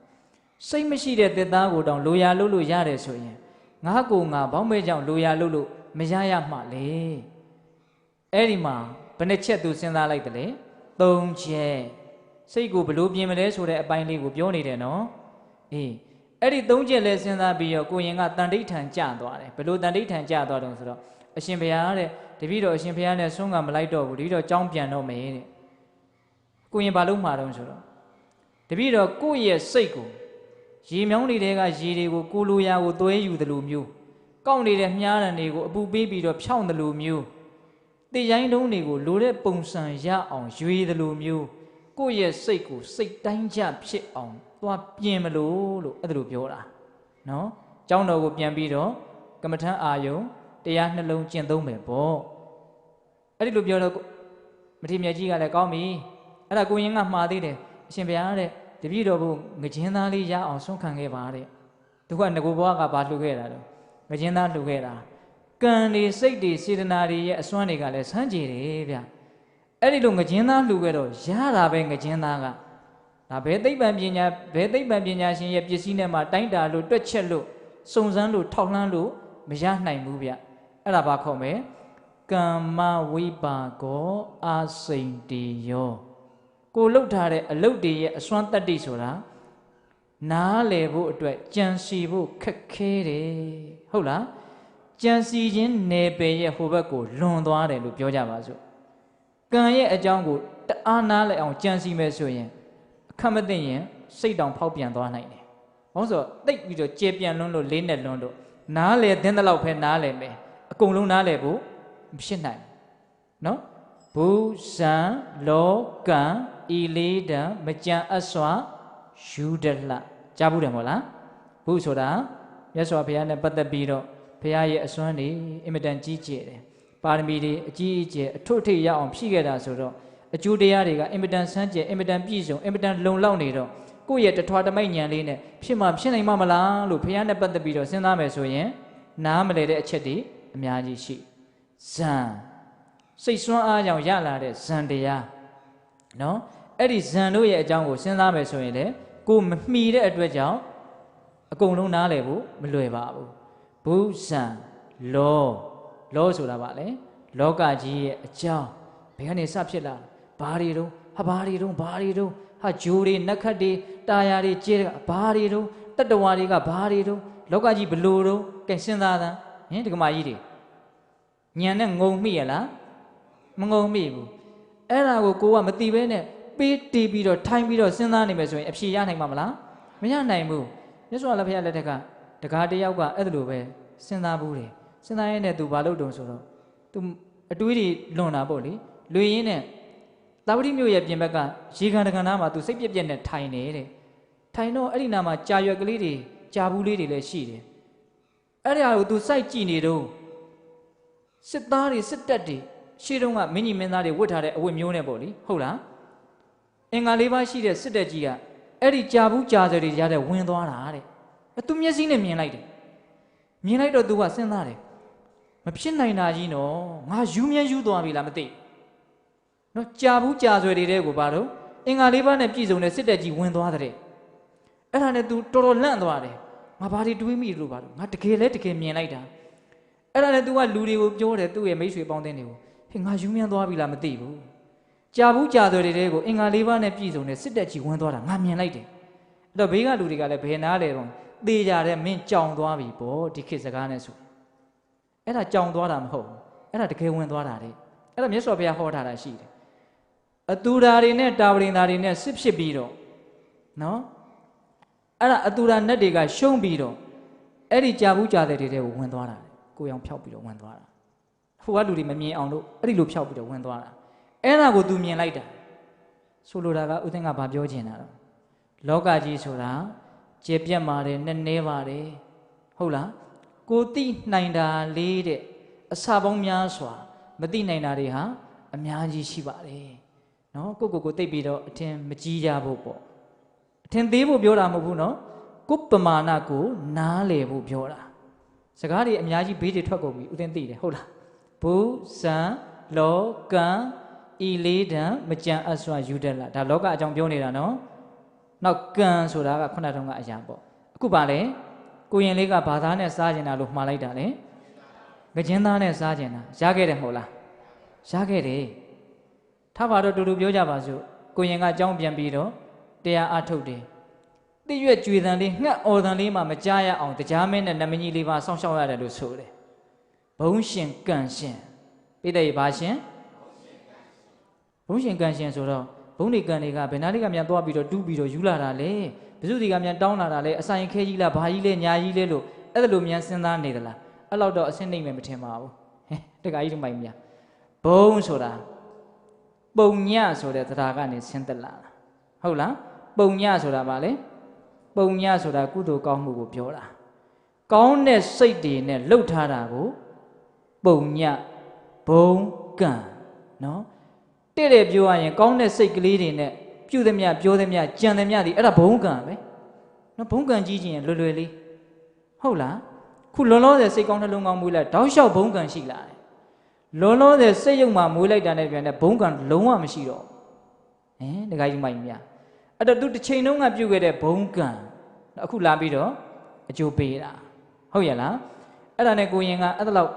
စိတ်မရှိတဲ့တက်သားကိုတောင်လိုရာလုပ်လို့ရတယ်ဆိုရင်ငါကိုငါဘောင်းမဲကြောင့်လိုရာလုပ်လို့မရရမှလေအဲ့ဒီမှာဘယ်နှချက်သူစဉ်းစားလိုက်တယ်လေ3ချက်စိတ်ကိုဘလို့ပြင်မလဲဆိုတဲ့အပိုင်းလေးကိုပြောနေတယ်နော်အေးအဲ့ဒီ3ချက်လဲစဉ်းစားပြီးတော့ကိုရင်ကတန်ဋိဋ္ဌံကျသွားတယ်ဘလို့တန်ဋိဋ္ဌံကျသွားတော့ဆိုတော့အရှင်ဘုရားတဲ့တ တပည့်တော်အရှင်ဘုရားနဲ့ဆွမ်းကမလိုက်တော့ဘူးတပည့်တော်ကြောင်းပြန်တော့မယ်တဲ့ကိုရင်ဘာလို့မှာတော့ဆိုတော့တပည့်တော်ကိုယ့်ရဲ့စိတ်ကိုရေမြောင်းနေတဲ့ကရေတွေကိုကိုလိုရာကိုသွဲယူတယ်လို့မျိုးကောက်နေတဲ့မြားရံတွေကိုအပူပေးပြီးတော့ဖြောင်းတယ်လို့မျိုးတေရိုင်းတုံးတွေကိုလိုတဲ့ပုံစံရအောင်ရွေတယ်လို့မျိုးကိုယ့်ရဲ့စိတ်ကိုစိတ်တိုင်းကျဖြစ်အောင်သွားပြင်မလို့အဲ့ဒါလိုပြောတာနော်ကျောင်းတော်ကိုပြန်ပြီးတော့ကမ္မထမ်းအာယုံတရားနှလုံးကျင့်သုံးမယ်ပေါ့အဲ့ဒီလိုပြောတော့မထေရမြတ်ကြီးကလည်းကောင်းပြီအဲ့ဒါကိုရင်ကမှားသေးတယ်အရှင်ဘုရားတဲ့တပည့်တော်ဘုငကျင်းသားလေးရအောင်ဆုံးခံခဲ့ပါတဲ့သူကငကိုဘွားကဘာလှူခဲ့တာတော့ငကျင်းသားလှူခဲ့တာကံတွေစိတ်တွေစေတနာတွေရဲ့အစွမ်းတွေကလည်းဆန်းကြည်တယ်ဗျအဲ့ဒီလိုငကျင်းသားလှူခဲ့တော့ရတာပဲငကျင်းသားကဒါဘယ်သိပ္ပံပညာရှင်ရဲ့ပစ္စည်းနဲ့မှတိုင်းတာလို့တွက်ချက်လို့စုံစမ်းလို့ထောက်လှမ်းလို့မရနိုင်ဘူးဗျအဲ့ဒါဘာခေါ်မလဲကမ္မဝိပါကောအာစိန်တေယောကိုလှုပ်ထားတဲ့အလုပ်တွေရဲ့အစွမ်းတတ္တိဆိုတာနားလည်ဖို့အတွက်ကြံစီဖို့ခက်ခဲတယ်ဟုတ်လားကြံစီခြင်းနယ်ပယ်ရဲ့ဟိုဘက်ကိုလွန်သွားတယ်လို့ပြောကြပါစို့ကံရဲ့အကြောင်းကိုတအားနားလည်အောင်ကြံစီမယ်ဆိုရင်အခက်မသိရင်စိတ်တောင်ဖောက်ပြန်သွားနိုင်တယ်ဘာလို့ဆိုတော့တိတ်ပြီးတော့ကျေပြန်လွန်းလို့လေးနဲ့လွန်းလို့နားလည်တဲ့လောက်ပဲနားလည်မယ်အကုန်လုံးနားလည်ဖို့မဖြစ်နိုင်နော်ဘူဇံလောကံဤလေးတံမကြံအစွာယူဒလကြားဘူးတယ်မို့လားဘုဆိုတာမြတ်စွာဘုရားနဲ့ပတ်သက်ပြီးတော့ဘုရားရဲ့အစွမ်းတွေအင်မတန်ကြီးကျယ်တယ်ပါရမီတွေအကြီးအကျယ်အထွတ်အထိပ်ရအောင်ဖြည့်ခဲ့တာဆိုတော့အကျိုးတရားတွေကအင်မတန်ဆန်းကျယ်အင်မတန်ပြည့်စုံအင်မတန်လုံလောက်နေတော့ကိုယ့်ရဲ့တထွားတမိတ်ဉာဏ်လေးနဲ့ဖြစ်နိုင်မှာမလားလို့ဘုရားနဲ့ပတ်သက်ပြီးတော့စဉ်းစားမယ်ဆိုရင်နားမလည်တဲ့အချက်တွေအများကြီးရှိဇံစိတ်ဆွမ်းအားကြောင့်ရလာတဲ့ဇံတရားနော်အဲ့ဒီဇံတို့ရဲ့အကြောင်းကိုစဉ်းစားမယ်ဆိုရင်လေကိုမမှီတဲ့အတွက်ကြောင့်အကုန်လုံးနားလည်ဖို့မလွယ်ပါဘူးဘုဇံလောဆိုတာဗာလေလောကကြီးရဲ့အကြောင်းဘယ်ကနေစဖြစ်လာဘာတွေတုံးဘာတွေတုံးဟာဂျိုးတွေနက္ခတ်တွေတာယာတွေကျဲဘာတွေတုံးတတ္တဝါတွေကဘာတွေတုံးလောကကြီးဘလို့တုံးကဲစဉ်းစားသားဟင်ဒီကမာကြီးတွေညံနဲ့ငုံမိရလားမငုံမိဘူးအဲ့ဒါကိုကမသိဘဲနဲ့ပေးတီးပြီးတော့ထိုင်းပြီးတော့စဉ်းစားနေမယ်ဆိုရင်အဖြေရနိုင်မှာမလားမရနိုင်ဘူးမြတ်စွာဘုရားလက်ထက်ကတကားတယောက်ကအဲ့ဒါလိုပဲစဉ်းစားဘူးတယ်စဉ်းစားရင်းနဲ့သူဘာလုပ်တုံဆိုတော့သူအတွေးတွေလွန်တာပေါ့လေလွေရင်းနဲ့သာဝတိမြို့ရဲ့ပြင်ဘက်ကရေကန်တကန်သားမှာသူစိတ်ပြက်ပြက်နဲ့ထိုင်နေတဲ့ထိုင်တော့အဲ့ဒီနာမှာကြာရွက်ကလေးတွေကြာဘူးလေးတွေလည်းရှိတယ်အဲ့ဒါကိုသူစိုက်ကြည့်နေတော့စစ်သားတွေစစ်တပ်တွေရှေ့တုန်းကမင်းကြီးမင်းသားတွေဝတ်ထားတဲ့အဝတ်မျိုးနဲ့ပေါ့လေဟုတ်လားအင်္ဂါ၄ပါးရှိတဲ့စစ်တပ်ကြီးကအဲ့ဒီကြာဘူးကြာစတွေရတဲ့ဝင်သွားတာတဲ့သူမျက်စိနဲ့မြင်လိုက်တယ်မြင်လိုက်တော့သူကစဉ်းစားတယ်မဖြစ်နိုင်တာကြီးနော်ငါယူမြဲယူသွားပြီလားမသိနော်ကြာဘူးကြာဆွဲတွေတဲ့ကိုဘာလို့အင်္ဂါ၄ပါးနဲ့ပြည့်စုံတဲ့စစ်တပ်ကြီးဝင်သွားတဲ့အဲ့ဒါနဲ့သူတော်တော်လန့်သွားတယ်ငါဘာတွေတွေးမိလို့ဘာလို့ငါတကယ်မြင်လိုက်တာအဲ့ဒါနဲ့သူကလူတွေကိုပြောတယ်သူ့ရဲ့မိတ်ဆွေပေါင်းတဲ့တွေကိုဟေးငါယူမြဲသွားပြီလားမသိဘူးကြာဘူးကြာဆွဲတွေတဲ့ကိုအင်္ဂါ၄ပါးနဲ့ပြည့်စုံတဲ့စစ်တပ်ကြီးဝင်သွားတာငါမြင်လိုက်တယ်အဲ့တော့ဘေးကလူတွေကလည်းဘယ်နာလဲတော့သေကြတဲ့မင်းကြောင်သွားပြီပေါ့ဒီခေတ်စကားနဲ့ဆိုအဲ့ဒါကြောင်သွားတာမဟုတ်ဘူးအဲ့ဒါတကယ်ဝင်သွားတာတဲ့အဲ့ဒါမြတ်စွာဘုရားဟောထားတာရှိတယ်အတူဓာတွေနဲ့တာဝရိန်ဓာတွေနဲ့စစ်ဖြစ်ပြီးတော့နော်အဲ့ဒါအတူဓာနတ်တွေကရှုံးပြီးတော့အဲ့ဒီကြာဘူးကြာတဲ့တွေကိုဝင်သွားတာကိုရောင်ဖြောက်ပြီးတော့ဝင်သွားတာဟိုကလူတွေမမြင်အောင်လို့အဲ့ဒီလိုဖြောက်ပြီးတော့ဝင်သွားတာအဲ့ဒါကိုသူမြင်လိုက်တာဆိုလိုတာကဥသိန်းကဘာပြောချင်တာတော့လောကကြီးဆိုတာကျေပြတ်ပါတယ်နဲ့နဲပါတယ်ဟုတ်လားကိုသိနိုင်တာလေးတဲ့အစာပေါင်းများစွာမသိနိုင်တာတွေဟာအများကြီးရှိပါတယ်နော်ကိုသိပြီးတော့အထင်မကြီးကြဖို့ပေါ့အထင်သေးဖို့ပြောတာမဟုတ်ဘူးနော်ကိုပမာဏကိုနားလေဖို့ပြောတာစကားတွေအများကြီးဘေးတွေထွက်ကုန်ပြီဥသိန်းသိတယ်ဟုတ်လားဘူဇံလောကံဤလေးတံမကြံအစွာယူတက်လာဒါလောကအကြောင်းပြောနေတာနော်နောက်ကံဆိုတာကခုနတုန်းကအရာပေါ့အခုပါလေကိုရင်လေးကဘာသားနဲ့စားကျင်တာလို့မှားလိုက်တာလေငကျင်းသားနဲ့စားကျင်တာရခဲ့တယ်မဟုတ်လားရခဲ့တယ်ထားပါတော့တူတူပြောကြပါစို့ကိုရင်ကအကြောင်းပြန်ပြီးတော့တရားအထုတ်တယ်တိရွက်ကြွေတန်လေးငှက်အော်တန်လေးမှမကြားရအောင်တရားမင်းနဲ့နမကြီးလေးပါစောင့်ရှောက်ရတယ်လို့ဆိုတယ်ဘုံရှင်ကံရှင် ပိဋိဘာရှင်ဘုံရှင်ကန်ရှင်ဆိုတော့ဘုံနေကန်တွေကဘယ်နာလေးကမြန်သွားပြီးတော့တူးပြီးတော့ယူလာတာလေဘယ်သူတွေကမြန်တောင်းလာတာလေအဆိုင်ခဲကြီးလားဘာကြီးလဲညာကြီးလဲလို့အဲ့ဒါလိုမြန်စဉ်းစားနေသလားအဲ့လောက်တော့အဆင့်နှိမ့်မယ်မထင်ပါဘူးဟဲ့တခါကြီးတမိုင်မြဘုံဆိုတာပုံညဆိုတဲ့တရားကနေဆင်းသက်လာတာဟုတ်လားပုံညဆိုတာဗာလေပုံညဆိုတာကုသိုလ်ကောင်းမှုကိုပြောတာကောင်းတဲ့စိတ်တွေနဲ့လှုပ်ထားတာကိုပုံညဘုံကံနော်တဲ့ပြောရရင်ကောင်းတဲ့စိတ်ကလေးတွေနဲ့ပြုသမျှပြောသမျှကြံသမျှဒီအဲ့ဒါဘုံကံပဲနော်ဘုံကံကြီးခြင်းလွယ်လွယ်လေးဟုတ်လားခုလောလောဆယ်စိတ်ကောင်းနှလုံးကောင်းမွေးလိုက်တောက်လျှောက်ဘုံကံရှိလာတယ်လောလောဆယ်စိတ်ယုံမှမွေးလိုက်တာနဲ့ပြန်တဲ့ဘုံကံလုံးဝမရှိတော့တခါကြီးမိုက်မြအဲ့တော့သူတစ်ချိန်လုံးကပြုတ်ခဲ့တဲ့ဘုံကံအခုလာပြီးတော့အကျိုးပေးတာဟုတ်ရဲ့လားအဲ့ဒါနဲ့ကိုရင်ကအဲ့ဒါလောက်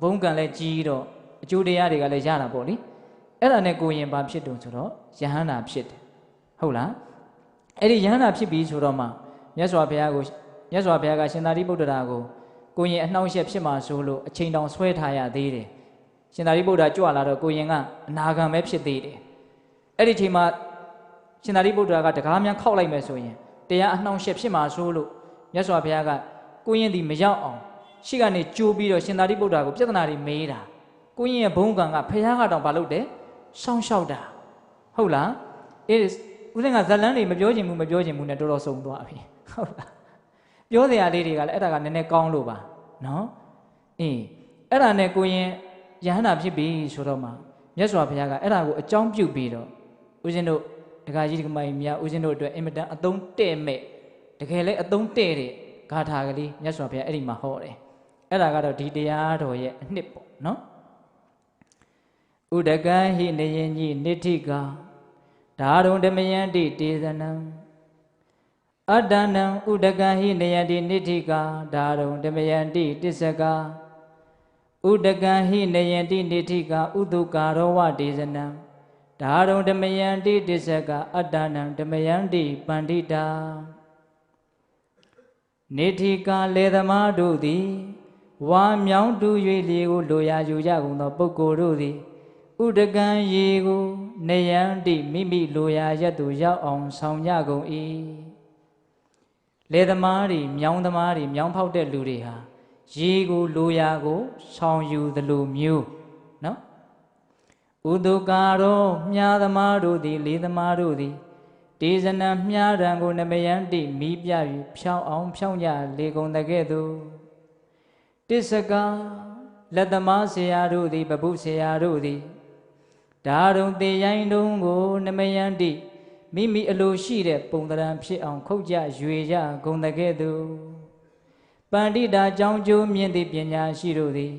ဘုံကံလဲကြီးတော့အကျိုးတရားတွေကလည်းရတာပေါ့လေအဲ့ဒါနဲ့ကိုရင်ဘာဖြစ်တုံဆိုတော့ယဟန္တာဖြစ်တယ်ဟုတ်လားအဲ့ဒီယဟန္တာဖြစ်ပြီးဆိုတော့မှမြတ်စွာဘုရားကရှင်သာရိပုတ္တရာကိုရင်အနှောင့်အယှက်ဖြစ်မှာဆိုလို့အချိန်တောင်ဆွဲထားရသေးတယ်ရှင်သာရိပုတ္တရာကြွလာတော့ကိုရင်ကအနာဂံပဲဖြစ်သေးတယ်အဲ့ဒီချိန်မှာရှင်သာရိပုတ္တရာကတကားများခောက်လိုက်မယ်ဆိုရင်တရားအနှောင့်အယှက်ဖြစ်မှာဆိုလို့မြတ်စွာဘုရားကကိုရင်ဒီမရောက်အောင်ရှေ့ကနေကြိုးပြီးတော့ရှင်သာရိပုတ္တရာကိုပြဿနာတွေမေးတာကိုရင်ရဲ့ဘုံကံကဘုရားကတောင်ဘာလုပ်တယ်စောင့်ရှောက်တာဟုတ်လားအေးဦးဇင်းကဇလန်းတွေမပြောချင်ဘူးနဲ့တော်တော်စုံသွားပြီဟုတ်လားပြောစရာလေးတွေကလည်းအဲ့ဒါကနည်းနည်းကောင်းလို့ပါနော်အေးအဲ့ဒါနဲ့ကိုရင်ယဟန္တာဖြစ်ပြီဆိုတော့မှမြတ်စွာဘုရားကအဲ့ဒါကိုအကြောင်းပြုပြီးတော့ဦးဇင်းတို့ဒကာကြီးဒကာမကြီးများဦးဇင်းတို့အတွက်အင်မတန်အသုံးတဲ့မဲ့တကယ်လည်းအသုံးတဲ့တဲ့ဂါထာကလေးမြတ်စွာဘုရားအဲ့ဒီမှာဟောတယ်အဲ့ဒါကတော့ဒီတရားတော်ရဲ့အနှစ်ပေါ့နော်ဥဒကံဟိနေယင်ကြီးနိဋ္ဌိကာဒါရုံဓမယံတိတေသနံအတ္တနံဥဒကံဟိနေယံတိနိဋ္ဌိကာဒါရုံဓမယံတိတစ္စကာဥဒကံဟိနေယံတိနိဋ္ဌိကာဥတုကာရောဝတေဇနံဒါရုံဓမယံတိတစ္စကာအတ္တနံဓမယံတိပန္တိတာနိဋ္ဌိကာလေသမားတို့သည်ဝါမြောင်းတူ၍လေကိုလိုရာယူကြကုန်သောပုဂ္ဂိုလ်တို့သည်ဥဒကံရေကိုနေယံတိမိမိလိုရာရက်သူရောက်အောင်ဆောင်ကြကုန်၏လေသမားတွေမြောင်းသမားတွေမြောင်းဖောက်တဲ့လူတွေဟာရေကိုလိုရာကိုဆောင်ယူသလိုမျိုးနော်ဥဒုကာရောမြားသမားတို့သည်လေသမားတို့သည်တေဇနံမြားရံကိုနမယံတိမိပြ၍ဖြောင်းအောင်ဖြောင်းကြလေကုန်တဲ့ကဲ့သို့တစ္စကာလက်သမားဆရာတို့သည်ပပုဆရာတို့သည်ဒါရုံတေရိုင်းတုံးကိုနမယံတိမိမိအလိုရှိတဲ့ပုံသဏ္ဍာန်ဖြစ်အောင်ခုတ်ကြရွေကြဂုံတကဲ့သို့ပန္တိတာကြောင့်ကျိုးမြင့်သည့်ပညာရှိတို့သည်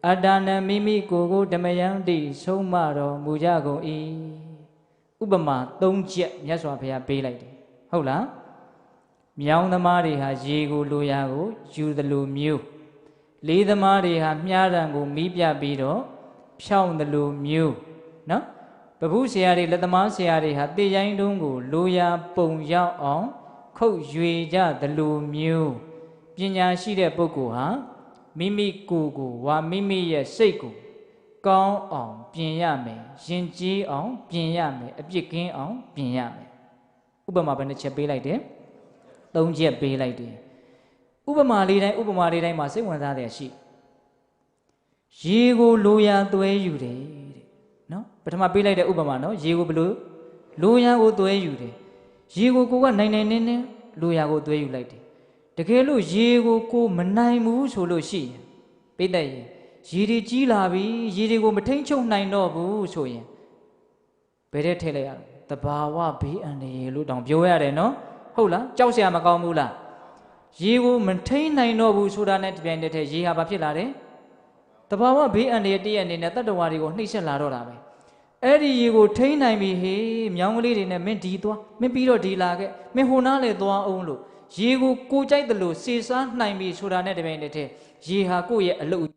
အတ္တနံမိမိကိုယ်ကိုဓမယံတိဆုံးမတော်မူကြကုန်၏ဥပမာ၃ချက်မြတ်စွာဘုရားပေးလိုက်တယ်ဟုတ်လားမြောင်းသမားတွေဟာရေကိုလိုရာကိုယူသလိုမျိုးလေးသမားတွေဟာမြားရံကိုမီးပြပြီးတော့ဖြောင်းသလိုမျိုးနော်ပပုဆရာတွေလက်သမားဆရာတွေဟာတေရိုင်းတုံးကိုလိုရာပုံရောက်အောင်ခုတ်ရွေကြသလိုမျိုးပညာရှိတဲ့ပုဂ္ဂိုလ်ဟာမိမိကိုယ်ကိုဝါမိမိရဲ့စိတ်ကိုကောင်းအောင်ပြင်ရမယ်ယဉ်ကျေးအောင်ပြင်ရမယ်အပြစ်ကင်းအောင်ပြင်ရမယ်ဥပမာဘယ်နှချက်ပေးလိုက်တယ်၃ချက်ပေးလိုက်တယ်ဥပမာလေးတိုင်းမှာစိတ်ဝင်စားတဲ့ရှိရေကိုလိုရာသွဲယူတယ်တဲ့နော်ပထမပေးလိုက်တဲ့ဥပမာနော်ရေကိုဘလို့လိုရာကိုသွဲယူတယ်ရေကိုကနိုင်နေလိုရာကိုသွဲယူလိုက်တယ်တကယ်လို့ရေကိုမနိုင်ဘူးဆိုလို့ရှိရင်ပိတ်တဲ့ရင်ရေတွေကြီးလာပြီရေတွေကိုမထိန်ချုပ်နိုင်တော့ဘူးဆိုရင်ဘယ်တဲ့ထည့်လိုက်ရလဲတဘာဝဘေးအန္တရာယ်လို့တောင်ပြောရတယ်နော်ဟုတ်လားကြောက်စရာမကောင်းဘူးလားရေကိုမထိန်နိုင်တော့ဘူးဆိုတာနဲ့တပြိုင်တည်းရေဟာဘာဖြစ်လာတယ်တဘာဝဘေးအန္တရာယ်တည့်ရအနေနဲ့တတ္တဝါတွေကိုနှိမ့်ဆက်လာတော့တာပဲအဲ့ဒီရေကိုထိန်နိုင်ပြီဟေးမြောင်းကလေးတွေနဲ့မင်းဒီသွားမင်းပြီးတော့ဒီလာခဲ့မင်းဟိုနားလေသွားအောင်လို့ရေကိုကြိုက်တယ်လို့စေစားနိုင်ပြီဆိုတာနဲ့တပြိုင်တည်းရေဟာကိုယ့်ရဲ့အလုပ်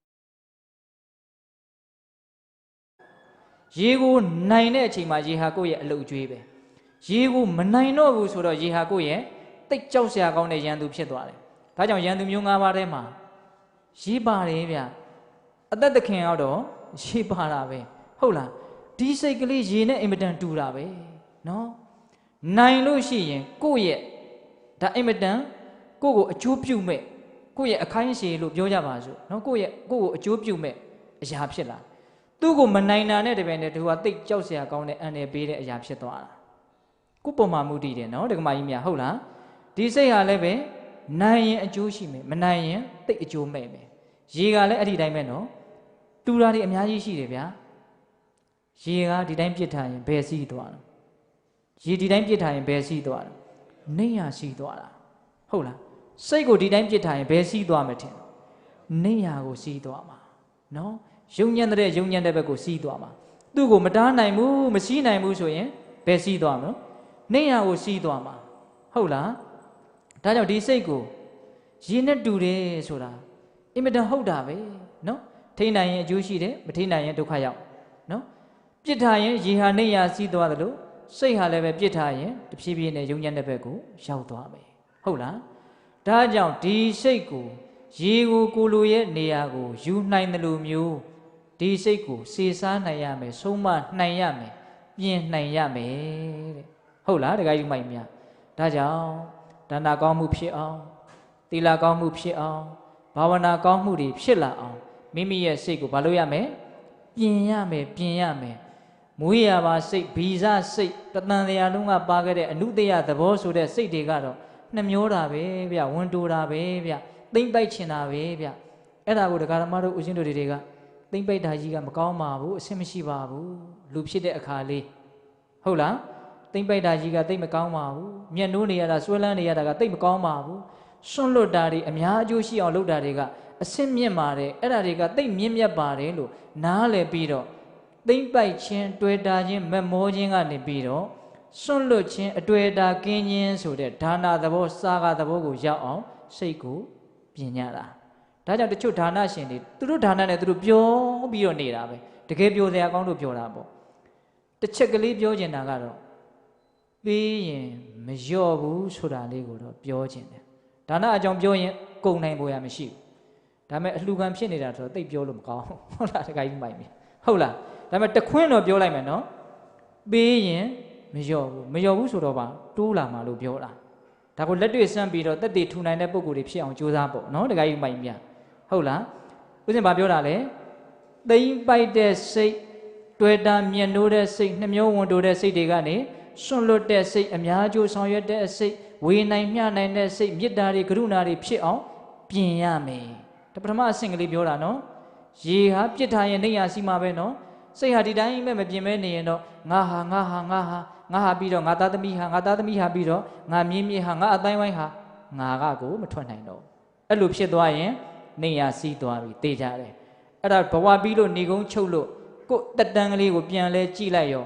ရေကိုနိုင်တဲ့အချိန်မှာရေဟာကိုယ့်ရဲ့အလုပ်ကျွေးပဲရေကိုမနိုင်တော့ဘူးဆိုတော့ရေဟာကိုယ့်ရဲ့တိတ်ကြောက်စရာကောင်းတဲ့ရန်သူဖြစ်သွားတယ်ဒါကြောင့်ရန်သူမျိုး၅ပါးထဲမှာရေးပါတယ်ဗျအသက်သခင်ရောက်တော့ ရေပါတာပဲဟုတ်လားဒီစိတ်ကလေးရေနဲ့အင်မတန်တူတာပဲနော်နိုင်လို့ရှိရင်ကိုယ့်ရဲ့ဒါအင်မတန်ကိုယ့်ကိုအကျိုးပြုမဲ့ကိုယ့်ရဲ့အခိုင်းအရှည်လို့ပြောကြပါစို့နော်ကိုယ့်ကိုအကျိုးပြုမဲ့အရာဖြစ်လာသူ့ကိုမနိုင်တာနဲ့တပည့်နဲ့သူကတိတ်ကြောက်စရာကောင်းတဲ့အန္တရာယ်ပေးတဲ့အရာဖြစ်သွားတာကိုယ့်ပုံမှာမူတည်တယ်နော်ဒကမာကြီးများဟုတ်လားဒီစိတ်ဟာလည်းပဲနိုင်ရင်အကျိုးရှိမယ်မနိုင်ရင်တိတ်အကျိုးမဲ့မယ်ရေကလည်းအဲ့ဒီတိုင်းပဲနော်တူတာတွေအများကြီးရှိတယ်ဗျာရေကဒီတိုင်းပြစ်ထားရင်ဘယ်စီးသွားလဲရေဒီတိုင်းပြစ်ထားရင်ဘယ်စီးသွားလဲနေရစီးသွားတာဟုတ်လားစိတ်ကိုဒီတိုင်းပြစ်ထားရင်ဘယ်စီးသွားမထင်နေရကိုစီးသွားမှာနော်ယုံညံ့တဲ့ဘက်ကိုစီးသွားမှာသူ့ကိုမတားနိုင်ဘူးမစီးနိုင်ဘူးဆိုရင်ဘယ်စီးသွားမလို့နေရကိုစီးသွားမှာဟုတ်လားဒါကြောင့်ဒီစိတ်ကိုရေနဲ့တူတယ်ဆိုတာအင်မတန်ဟုတ်တာပဲနော်ထိနိုင်ရင်အကျိုးရှိတယ်မထိနိုင်ရင်ဒုက္ခရောက်နော်ပြစ်ထားရင်ရေဟာနေရစီးသွားတယ်လို့စိတ်ဟာလည်းပဲပြစ်ထားရင်တဖြည်းဖြည်းနဲ့ယုံညံ့တဲ့ဘက်ကိုရောက်သွားမယ်ဟုတ်လားဒါကြောင့်ဒီစိတ်ကိုရေကိုလိုရဲ့နေရာကိုယူနိုင်တယ်လို့မျိုးဒီစိတ်ကိုစေစားနိုင်ရမယ်ဆုံးမနိုင်ရမယ်ပြင်နိုင်ရမယ်တဲ့ဟုတ်လားတခါယူမိုက်များဒါကြောင့်ဒါနကောင်းမှုဖြစ်အောင်သီလကောင်းမှုဖြစ်အောင်ဘာဝနာကောင်းမှုတွေဖြစ်လာအောင်မိမိရဲ့စိတ်ကိုဘာလို့ရမယ်ပြင်ရမယ်မွေးရပါစိတ်ဗီဇစိတ်တဏ္ဍရာလုံးကပါခဲ့တဲ့အနုတ္တယသဘောဆိုတဲ့စိတ်တွေကတော့နှမျောတာပဲဗျဝန်တိုတာပဲဗျသိမ့်ပိုက်ချင်တာပဲဗျအဲ့ဒါကိုဒကာဓမ္မတို့ဦးဇင်းတို့တွေကသိမ့်ပိုက်တာကြီးကမကောင်းပါဘူးအဆင်မရှိပါဘူးလူဖြစ်တဲ့အခါလေးဟုတ်လားသိမ့်ပိုက်တာကြီးကသိမ့်မကောင်းပါဘူးမျက်နှိုးနေရတာဆွဲလန်းနေရတာကသိမ့်မကောင်းပါဘူးစွန့်လွတ်တာတွေအများအကျိုးရှိအောင်လုပ်တာတွေကအဆင့်မြင့်ပါတယ်အဲ့ဒါတွေကသိမ့်မြင့်မြတ်ပါတယ်လို့နားလည်ပြီးတော့သိမ့်ပိုက်ခြင်းတွေ့တာခြင်းမမောခြင်းကနေပြီးတော့စွန့်လွတ်ခြင်းအတွေ့အတာကင်းခြင်းဆိုတဲ့ဒါနသဘောစာကသဘောကိုရောက်အောင်စိတ်ကိုပြင်ညတာဒါကြောင့်တချို့ဒါနရှင်တွေသူတို့ဒါနနဲ့သူတို့ပြောပြီးတော့နေတာပဲတကယ်ပြောစရာကောင်းလို့ပြောတာပေါ့တစ်ချက်ကလေးပြောချင်တာကတော့ပြီးရင်မလျော့ဘူးဆိုတာလေးကိုတော့ပြောချင်တယ်ဒါနအကြောင်းပြောရင်ကုန်နိုင်ပေါ်ရမရှိဘူးဒါပေမဲ့အလှခံဖြစ်နေတာဆိုတော့တိတ်ပြောလို့မကောင်းဟုတ်လားတခါကြီးမိုက်ပြီဟုတ်လားဒါပေမဲ့တခွန်းတော့ပြောလိုက်မယ်နော်ပြီးရင်မလျော့ဘူးဆိုတော့ပါတိုးလာမှာလို့ပြောတာဒါကိုလက်တွေ့စမ်းပြီးတော့တက်တည်ထူနိုင်တဲ့ပုံကိုယ်တွေဖြစ်အောင်ကြိုးစားပေါ့နော်တခါကြီးမိုက်မြဟုတ်လားဥစဉ်ဘာပြောတာလဲသိမ့်ပိုက်တဲ့စိတ်တွေ့တာမြင်နိုးတဲ့စိတ်နှမျောဝန်တိုတဲ့စိတ်တွေကနေစွန့်လွတ်တဲ့စိတ်အများကျိုးဆောင်ရွက်တဲ့စိတ်ဝေနိုင်မျှနိုင်တဲ့စိတ်မေတ္တာတွေကရုဏာတွေဖြစ်အောင်ပြင်ရမယ်ဒါပထမအဆင့်ကလေးပြောတာနော်ရေဟာပြစ်ထားရင်နေရစီမှာပဲနော်စိတ်ဟာဒီတိုင်းပဲမပြင်မဲနေရင်တော့ငါဟာပြီးတော့ငါသားသမီးဟာပြီးတော့ငါမြင်းဟာငါအတိုင်းဝိုင်းဟာငါကကိုမထွက်နိုင်တော့အဲ့လိုဖြစ်သွားရင်နေရစီးသွားပြီတေးကြတယ်အဲ့ဒါဘဝပြီးလို့နေကုန်းချုပ်လို့ကိုယ်တက်တန်းကလေးကိုပြန်လဲကြည့်လိုက်ရော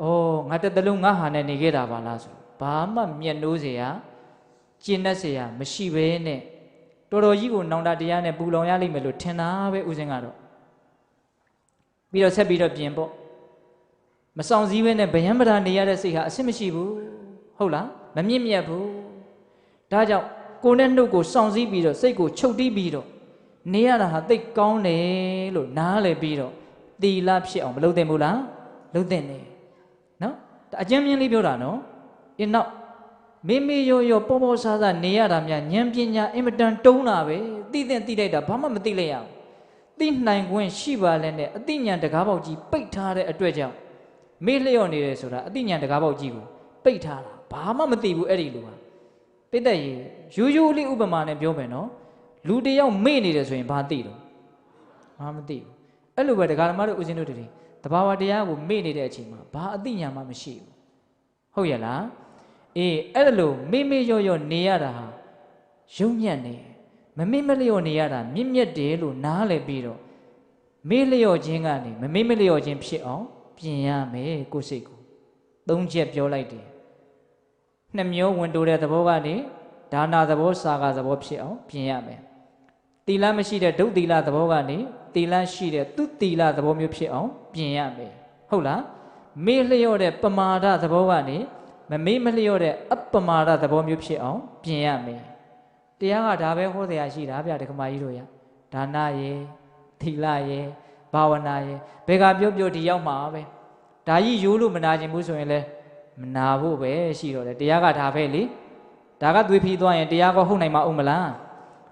ဩငါတက်တလုံးငါဟာနဲ့နေခဲ့တာပါလားဆိုဘာမှမျက်နှိုးเสียကျင့်တတ်เสียမရှိဘဲနဲ့တော်တော်ကြီးကိုနောင်တတရားနဲ့ပူလောင်ရလိမ့်မယ်လို့ထင်တာပဲဦးစင်းကတော့ပြီးတော့ဆက်ပြီးတော့ပြင်ပေါ့မဆောင်စည်းဘဲနဲ့ဗယံပဒာနေရတဲ့စိတ်ဟာအဆင်မရှိဘူးဟုတ်လားမမြင့်မြတ်ဘူးဒါကြောင့်ကိုယ်နဲ့နှုတ်ကိုစောင့်စည်းပြီးတော့စိတ်ကိုချုပ်တီးပြီးတော့နေရတာဟာသိကောင်းတယ်လို့နားလည်ပြီးတော့သီလဖြစ်အောင်မလုပ်သင့်ဘူးလားလုပ်သင့်တယ်နော်အကျဉ်းမြင့်လေးပြောတာနော်နောက်မိမိရောပေါ်ဆာဆာနေရတာများဉာဏ်ပညာအင်မတန်တုံးတာပဲသိတဲ့သိလိုက်တာဘာမှမသိလိုက်ရဘူးသိနိုင်ခွင့်ရှိပါလဲနဲ့အသိဉာဏ်တကားပေါက်ကြီးပိတ်ထားတဲ့အတွက်ကြောင့်မေ့လျော့နေတယ်ဆိုတာအသိဉာဏ်တကားပေါက်ကြီးကိုပိတ်ထားတာဘာမှမသိဘူးအဲ့ဒီလိုပါပိတ်တဲ့ရိုးလေးဥပမာနဲ့ပြောမယ်နော်လူတယောက်မေ့နေတယ်ဆိုရင်ဘာသိတော့ဘာမသိဘူးအဲ့လိုပဲဒကာဓမ္မတို့ဦးဇင်းတို့တွေတဘာဝတရားကိုမေ့နေတဲ့အချိန်မှာဘာအသိဉာဏ်မှမရှိဘူးဟုတ်ရဲ့လားအဲ့လိုမေ့ရော့နေရတာဟာယုံညံ့နေမလျော့နေရတာမြင့်မြတ်တယ်လို့နားလည်ပြီးတော့မေ့လျော့ခြင်းကနေမလျော့ခြင်းဖြစ်အောင်ပြင်ရမယ်ကိုယ်စိတ်ကိုသုံးချက်ပြောလိုက်တယ်နှမျောဝင်တိုးတဲ့သဘောကနေဒါနာသဘောစာကသဘောဖြစ်အောင်ပြင်ရမယ်သီလမရှိတဲ့ဒုသီလသဘောကနေသီလရှိတဲ့သူသီလသဘောမျိုးဖြစ်အောင်ပြင်ရမယ်ဟုတ်လားမေ့လျော့တဲ့ပမာဒသဘောကနေမလျော့တဲ့အပမာဒသဘောမျိုးဖြစ်အောင်ပြင်ရမယ်တရားကဒါပဲဟောတရားရှိတာဗျဒကမာကြီးတို့ရဒါနရေသီလရေ ဘာဝနာရဲ့ဘယ်ကပြောဒီရောက်မှာပဲဒါကြီးရိုးလို့မနာခြင်းဘူးဆိုရင်လည်းမနာဖို့ပဲရှိတော့တယ်တရားကဒါပဲလေဒါကသွေးဖီးသွားရင်တရားကဟုတ်နိုင်မှာအောင်မလား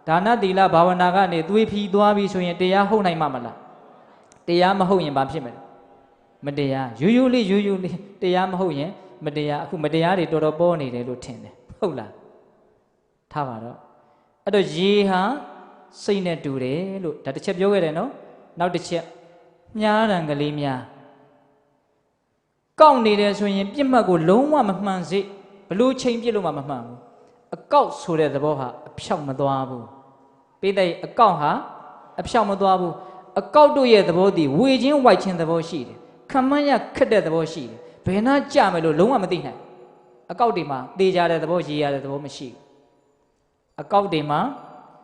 ဒါနသီလဘာဝနာကနေသွေးဖီးသွားပြီဆိုရင်တရားဟုတ်နိုင်မှာမလားတရားမဟုတ်ရင်ဘာဖြစ်မလဲမတရားရိုးလေးတရားမဟုတ်ရင်မတရားအခုမတရားတွေတော်တော်ပေါ်နေတယ်လို့ထင်တယ်ဟုတ်လားထားပါတော့အဲ့တော့ရေဟာစိတ်နဲ့တူတယ်လို့ဒါတစ်ချက်ပြောခဲ့တယ်နော်နောက်တစ်ချက်မြားတံကလေးများကောက်နေတယ်ဆိုရင်ပြစ်မှတ်ကိုလုံးဝမမှန်စေဘလို့ချိန်ပြစ်လို့မှမမှန်ဘူးအကောက်ဆိုတဲ့သဘောဟာအဖြောက်မသွားဘူးပိဋကအကောက်ဟာအဖြောက်မသွားဘူးအကောက်တို့ရဲ့သဘောတည်ဝေချင်းဝိုက်ချင်းသဘောရှိတယ်ခမန်းရခက်တဲ့သဘောရှိတယ်ဘယ်နှကြမယ်လို့လုံးဝမသိနိုင်အကောက်တွေမှာတေးကြတဲ့သဘောရေရတဲ့သဘောမရှိဘူးအကောက်တွေမှာ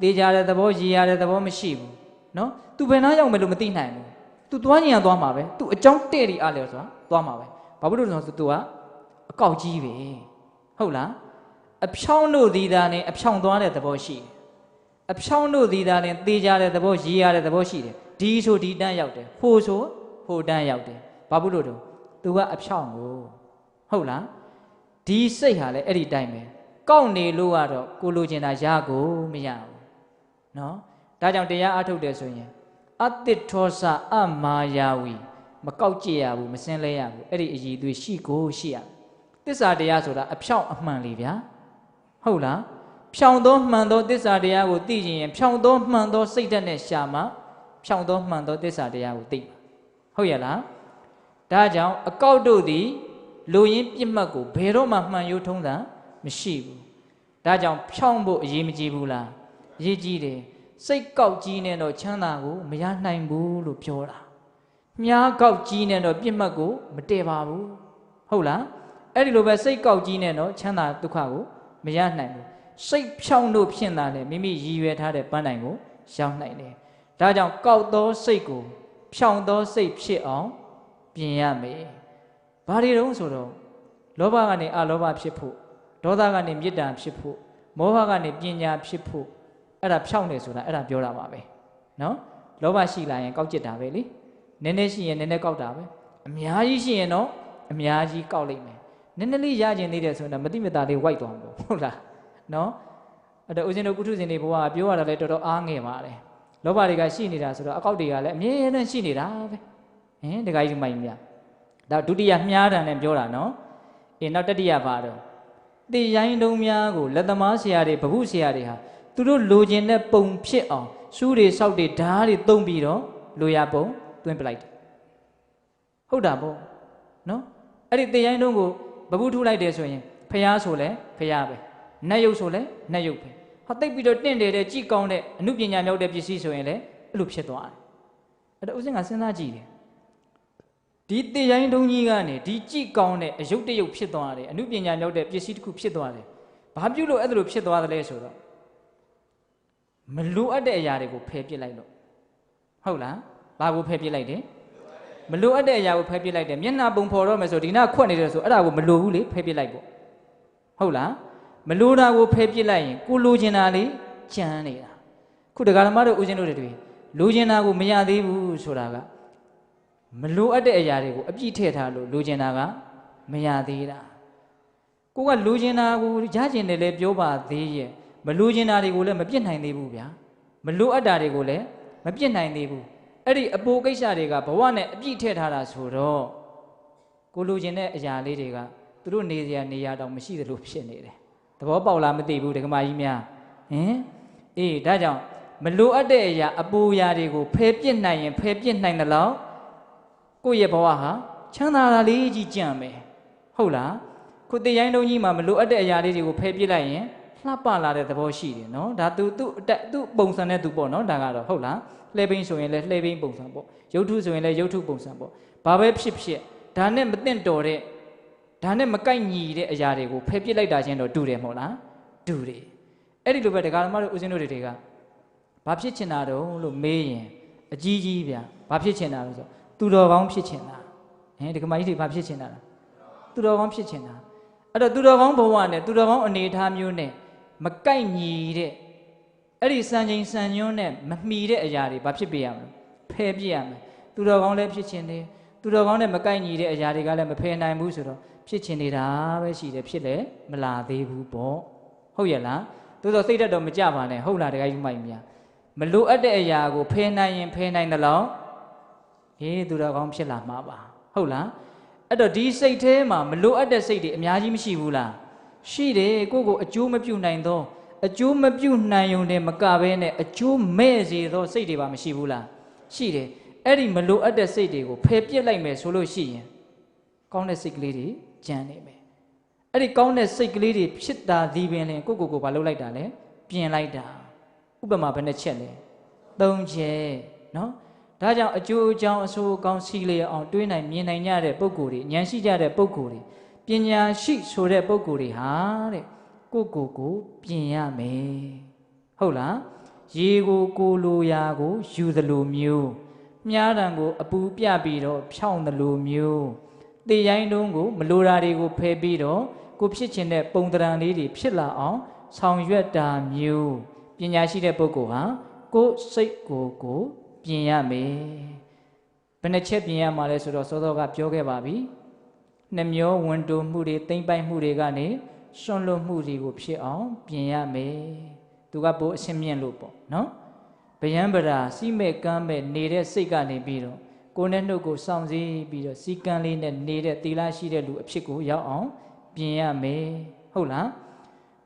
တေးကြတဲ့သဘောရေရတဲ့သဘောမရှိဘူးနော်သူဘယ်နှရောက်မယ်လို့မသိနိုင်ဘူးသူသွားညံသွားမှာပဲသူအကြောင်းတဲ့ရီအားလဲဆိုတာသွားမှာပဲဘာဖြစ်လို့လဲဆိုတော့သူကအကောက်ကြီးပဲဟုတ်လားအဖြောင်းတို့ဒီသားနဲ့အဖြောင်းသွားတဲ့သဘောရှိတယ်အဖြောင်းတို့ဒီသားနဲ့တေးကြတဲ့သဘောရေရတဲ့သဘောရှိတယ်ဒီဆိုဒီတန်းရောက်တယ်ဟိုဆိုဟိုတန်းရောက်တယ်ဘာဖြစ်လို့တော့သူကအဖြောင်းကိုဟုတ်လားဒီစိတ်ဟာလည်းအဲ့ဒီတိုင်းပဲကောက်နေလို့ကတော့ကိုလိုချင်တာရကိုမရဘူးနော်ဒါကြောင့်တရားအထုတ်တယ်ဆိုရင်အတ္တိထောစအမာယာဝီမကောက်ကြည့်ရဘူးမစင်းလဲရဘူးအဲ့ဒီအည်သွေးရှိကိုရှိရသစ္စာတရားဆိုတာအဖြောင်းအမှန်လေးဗျာဟုတ်လားဖြောင်းသောမှန်သောသစ္စာတရားကိုသိခြင်းရင်ဖြောင်းသောမှန်သောစိတ်ဓာတ်နဲ့ရှာမှဖြောင်းသောမှန်သောသစ္စာတရားကိုသိဟုတ်ရလားဒါကြောင့်အကောက်တို့သည်လူရင်းပြစ်မှတ်ကိုဘယ်တော့မှမှန်ရိုးထုံးတာမရှိဘူးဒါကြောင့်ဖြောင်းဖို့အရေးမကြီးဘူးလားအရေးကြီးတယ်စိတ်ကောက်ကြီးနဲ့တော့ချမ်းသာကိုမရနိုင်ဘူးလို့ပြောတာမြားကောက်ကြီးနဲ့တော့ပြစ်မှတ်ကိုမတည့်ပါဘူးဟုတ်လားအဲ့ဒီလိုပဲစိတ်ကောက်ကြီးနဲ့တော့ချမ်းသာဒုက္ခကိုမရနိုင်ဘူးစိတ်ဖြောင်းလို့ဖြစ်တာလေမိမိရည်ရွယ်ထားတဲ့ပန်းတိုင်ကိုရောက်နိုင်တယ်ဒါကြောင့်ကောက်သောစိတ်ကိုဖြောင်းသောစိတ်ဖြစ်အောင်ပြင်ရမယ်ဘာတွေတုံးဆိုတော့လောဘကနေအလောဘဖြစ်ဖို့ဒေါသကနေမေတ္တာဖြစ်ဖို့မောဟကနေပညာဖြစ်ဖို့အဲ့ဒါဖြောင်းနေဆိုတာအဲ့ဒါပြောတာပါပဲနော်လောဘရှိလာရင်ကောက်ကျစ်တာပဲလေနည်းနည်းရှိရင်နည်းနည်းကောက်တာပဲအများကြီးရှိရင်တော့အများကြီးကောက်လိုက်မယ်နည်းနည်းလေးရကျင်သေးတယ်ဆိုတော့မတိမတာလေးဝိုက်သွားမှာဟုတ်လားနော်အဲ့တော့ဦးဇင်းတို့ကုထုဇဉ်တွေဘဝကပြောရတာလဲတော်တော်အားငယ်ပါတယ်လောဘတွေကရှိနေတာဆိုတော့အကောက်တွေကလည်းအမြဲတမ်းရှိနေတာပဲတခါကြီးမိုင်းမြဒါဒုတိယမြားတံနဲ့ပြောတာနော်နောက်တတိယပါတော့တေရိုင်းတုံးများကိုလက်သမားဆရာတွေဗဟုဆရာတွေဟာသူတို့လိုချင်တဲ့ပုံဖြစ်အောင်ရှူးတွေစောက်တွေဓားတွေတုံးပြီးတော့လိုရပုံသွင်းပလိုက်တယ်ဟုတ်တာပေါ့နော်အဲ့ဒီတေရိုင်းတုံးကိုဗဟုထုလိုက်တယ်ဆိုရင်ဖျားဆိုလဲဖျားပဲနတ်ရုပ်ဆိုလဲနတ်ရုပ်ပဲဟာတိတ်ပြီးတော့တင့်တယ်တဲ့ကြည်ကောင်းတဲ့အမှုပညာမြောက်တဲ့ပစ္စည်းဆိုရင်လည်းအဲ့လိုဖြစ်သွားတယ်အဲ့တော့ဦးစင်းကစဉ်းစားကြည့်တယ်ဒီတေရိုင်းတုံးကြီးကနေဒီကြည်ကောင်းတဲ့အယုတ်တယုတ်ဖြစ်သွားတယ်အမှုပညာမြောက်တဲ့ပစ္စည်းတစ်ခုဖြစ်သွားတယ်ဘာပြုလို့အဲ့ဒါလိုဖြစ်သွားတယ်လဲဆိုတော့မလိုအပ်တဲ့အရာတွေကိုဖယ်ပစ်လိုက်လို့ဟုတ်လားဘာကိုဖယ်ပစ်လိုက်တယ်မလိုအပ်တဲ့အရာကိုဖယ်ပစ်လိုက်တယ်မျက်နှာပုံဖော်တော့မယ်ဆိုဒီနာခွက်နေတယ်ဆိုအဲ့ဒါကိုမလိုဘူးလေဖယ်ပစ်လိုက်ပေါ့ဟုတ်လားမလိုတာကိုဖယ်ပစ်လိုက်ရင်ကိုလိုချင်တာလေးကြမ်းနေတာခုဒကာဓမ္မတို့ဦးဇင်းတို့တွေလိုချင်တာကိုမရသေးဘူးဆိုတာကမလိုအပ်တဲ့အရာတွေကိုအပြည့်ထည့်ထားလို့လိုချင်တာကမရသေးတာကိုကလိုချင်တာကိုရချင်တယ်လေပြောပါသေးရဲ့မလိုချင်တာတွေကိုလည်းမပြစ်နိုင်သေးဘူးဗျာမလိုအပ်တာတွေကိုလည်းမပြစ်နိုင်သေးဘူးအဲ့ဒီအပိုကိစ္စတွေကဘဝနဲ့အပြည့်ထည့်ထားတာဆိုတော့ကိုလိုချင်တဲ့အရာလေးတွေကသူတို့နေရတော့မရှိသလိုဖြစ်နေတယ်သဘောပေါက်လားမသိဘူးဒကမာကြီးများဒါကြောင့်မလိုအပ်တဲ့အရာအပိုအရာတွေကိုဖယ်ပြစ်နိုင်ရင်ဖယ်ပြစ်နိုင်တယ်လို့ကိုယ့်ရဲ့ဘဝဟာချမ်းသာတာလေးကြီးကြံ့မယ်ဟုတ်လားခုတေရိုင်းတုံးကြီးမှာမလိုအပ်တဲ့အရာလေးတွေကိုဖယ်ပြစ်လိုက်ရင်လှပလာတဲ့သဘောရှိတယ်နော်ဒါသူပုံစံနဲ့သူပေါ့နော်ဒါကတော့ဟုတ်လားလှဲဘိန်းဆိုရင်လည်းလှဲဘိန်းပုံစံပေါ့ရုပ်ထုဆိုရင်လည်းရုပ်ထုပုံစံပေါ့ဘာပဲဖြစ်ဒါနဲ့မသင့်တော်တဲ့ဒါနဲ့မကိုက်ညီတဲ့အရာတွေကိုဖယ်ပြစ်လိုက်တာချင်းတော့တူတယ်မဟုတ်လားတူတယ်အဲ့ဒီလိုပဲဒကာဓမ္မတို့ဦးဇင်းတို့တွေကဘာဖြစ်ချင်တာတုံးလို့မေးရင်အကြီးကြီးဗျာဘာဖြစ်ချင်တာလို့ဆိုသူတော်ကောင်းဖြစ်ချင်တာဒကာမကြီးတွေဘာဖြစ်ချင်တာလဲသူတော်ကောင်းဖြစ်ချင်တာအဲ့တော့သူတော်ကောင်းဘဝနဲ့သူတော်ကောင်းအနေအထားမျိုးနဲ့မကိုက်ညီတဲ့အဲ့ဒီစံချိန်စံညွှန်းနဲ့မမီတဲ့အရာတွေဘာဖြစ်ပေးရမလဲဖယ်ပြစ်ရမယ် သူတော်ကောင်းလည်းဖြစ်ချင်တယ်သူတော်ကောင်းနဲ့မကိုက်ညီတဲ့အရာတွေကလည်းမဖယ်နိုင်ဘူးဆိုတော့ဖြစ်ချင်နေတာပဲရှိတယ်ဖြစ်လည်းမလာသေးဘူးပေါ့ဟုတ်ရဲ့လားသို့သောစိတ်ဓာတ်တော့မကြပါနဲ့ဟုတ်လားတခါကြီးမိုက်များမလိုအပ်တဲ့အရာကိုဖယ်နိုင်ရင်ဖယ်နိုင်တယ်လို့သူတော်ကောင်းဖြစ်လာမှာပါဟုတ်လားအဲ့တော့ဒီစိတ်ထဲမှာမလိုအပ်တဲ့စိတ်တွေအများကြီးမရှိဘူးလားရှိတယ်ကိုယ့်ကိုအကျိုးမပြုနိုင်သောအကျိုးမပြုနိုင်ုံနဲ့မကဘဲနဲ့အကျိုးမဲ့စေသောစိတ်တွေပါမရှိဘူးလားရှိတယ်အဲ့ဒီမလိုအပ်တဲ့စိတ်တွေကိုဖယ်ပစ်လိုက်မယ်ဆိုလို့ရှိရင်ကောင်းတဲ့စိတ်ကလေးတွေကျန်နေမယ်အဲ့ဒီကောင်းတဲ့စိတ်ကလေးတွေဖြစ်တာဒီပင်လင်ကိုကိုဘာလုပ်လိုက်တာလဲပြင်လိုက်တာဥပမာဘယ်နှချက်လဲ3ချက်နော်ဒါကြောင့်အကျိုးအကြောင်းအဆိုးအကောင်းစီလျက်အောင်တွေးနိုင်မြင်နိုင်ကြတဲ့ပုဂ္ဂိုလ်တွေဉာဏ်ရှိကြတဲ့ပုဂ္ဂိုလ်တွေပညာရှိဆိုတဲ့ပုဂ္ဂိုလ်တွေဟာတဲ့ကိုပြင်ရမယ်ဟုတ်လားရေကိုလိုရာကိုယူသလိုမျိုးမြားတံကိုအပူပြပြီးတော့ဖြောင်းသလိုမျိုးတေရိုင်းတုံးကိုမလိုတာတွေကိုဖယ်ပြီးတော့ကိုဖြစ်ချင်တဲ့ပုံတံလေးတွေဖြစ်လာအောင်ဆောင်ရွက်တာမျိုးပညာရှိတဲ့ပုဂ္ဂိုလ်ဟာကိုစိတ်ကိုပြင်ရမယ်ဘယ်နှချက်ပြင်ရမှာလဲဆိုတော့စောစောကပြောခဲ့ပါပြီနှမျောဝန်တိုမှုတွေတိမ့်ပိုက်မှုတွေကနေစွန့်လွတ်မှုတွေကိုဖြစ်အောင်ပြင်ရမယ်သူကပိုအရှင်းမြင့်လို့ပေါ့နော်ဗျံပရာစီမဲ့ကမ်းမဲ့နေတဲ့စိတ်ကနေပြီးတော့ကိုယ်နဲ့နှုတ်ကိုစောင့်စည်းပြီးတော့စီကံလေးနဲ့နေတဲ့သီလရှိတဲ့လူအဖြစ်ကိုရောက်အောင်ပြင်ရမယ်ဟုတ်လား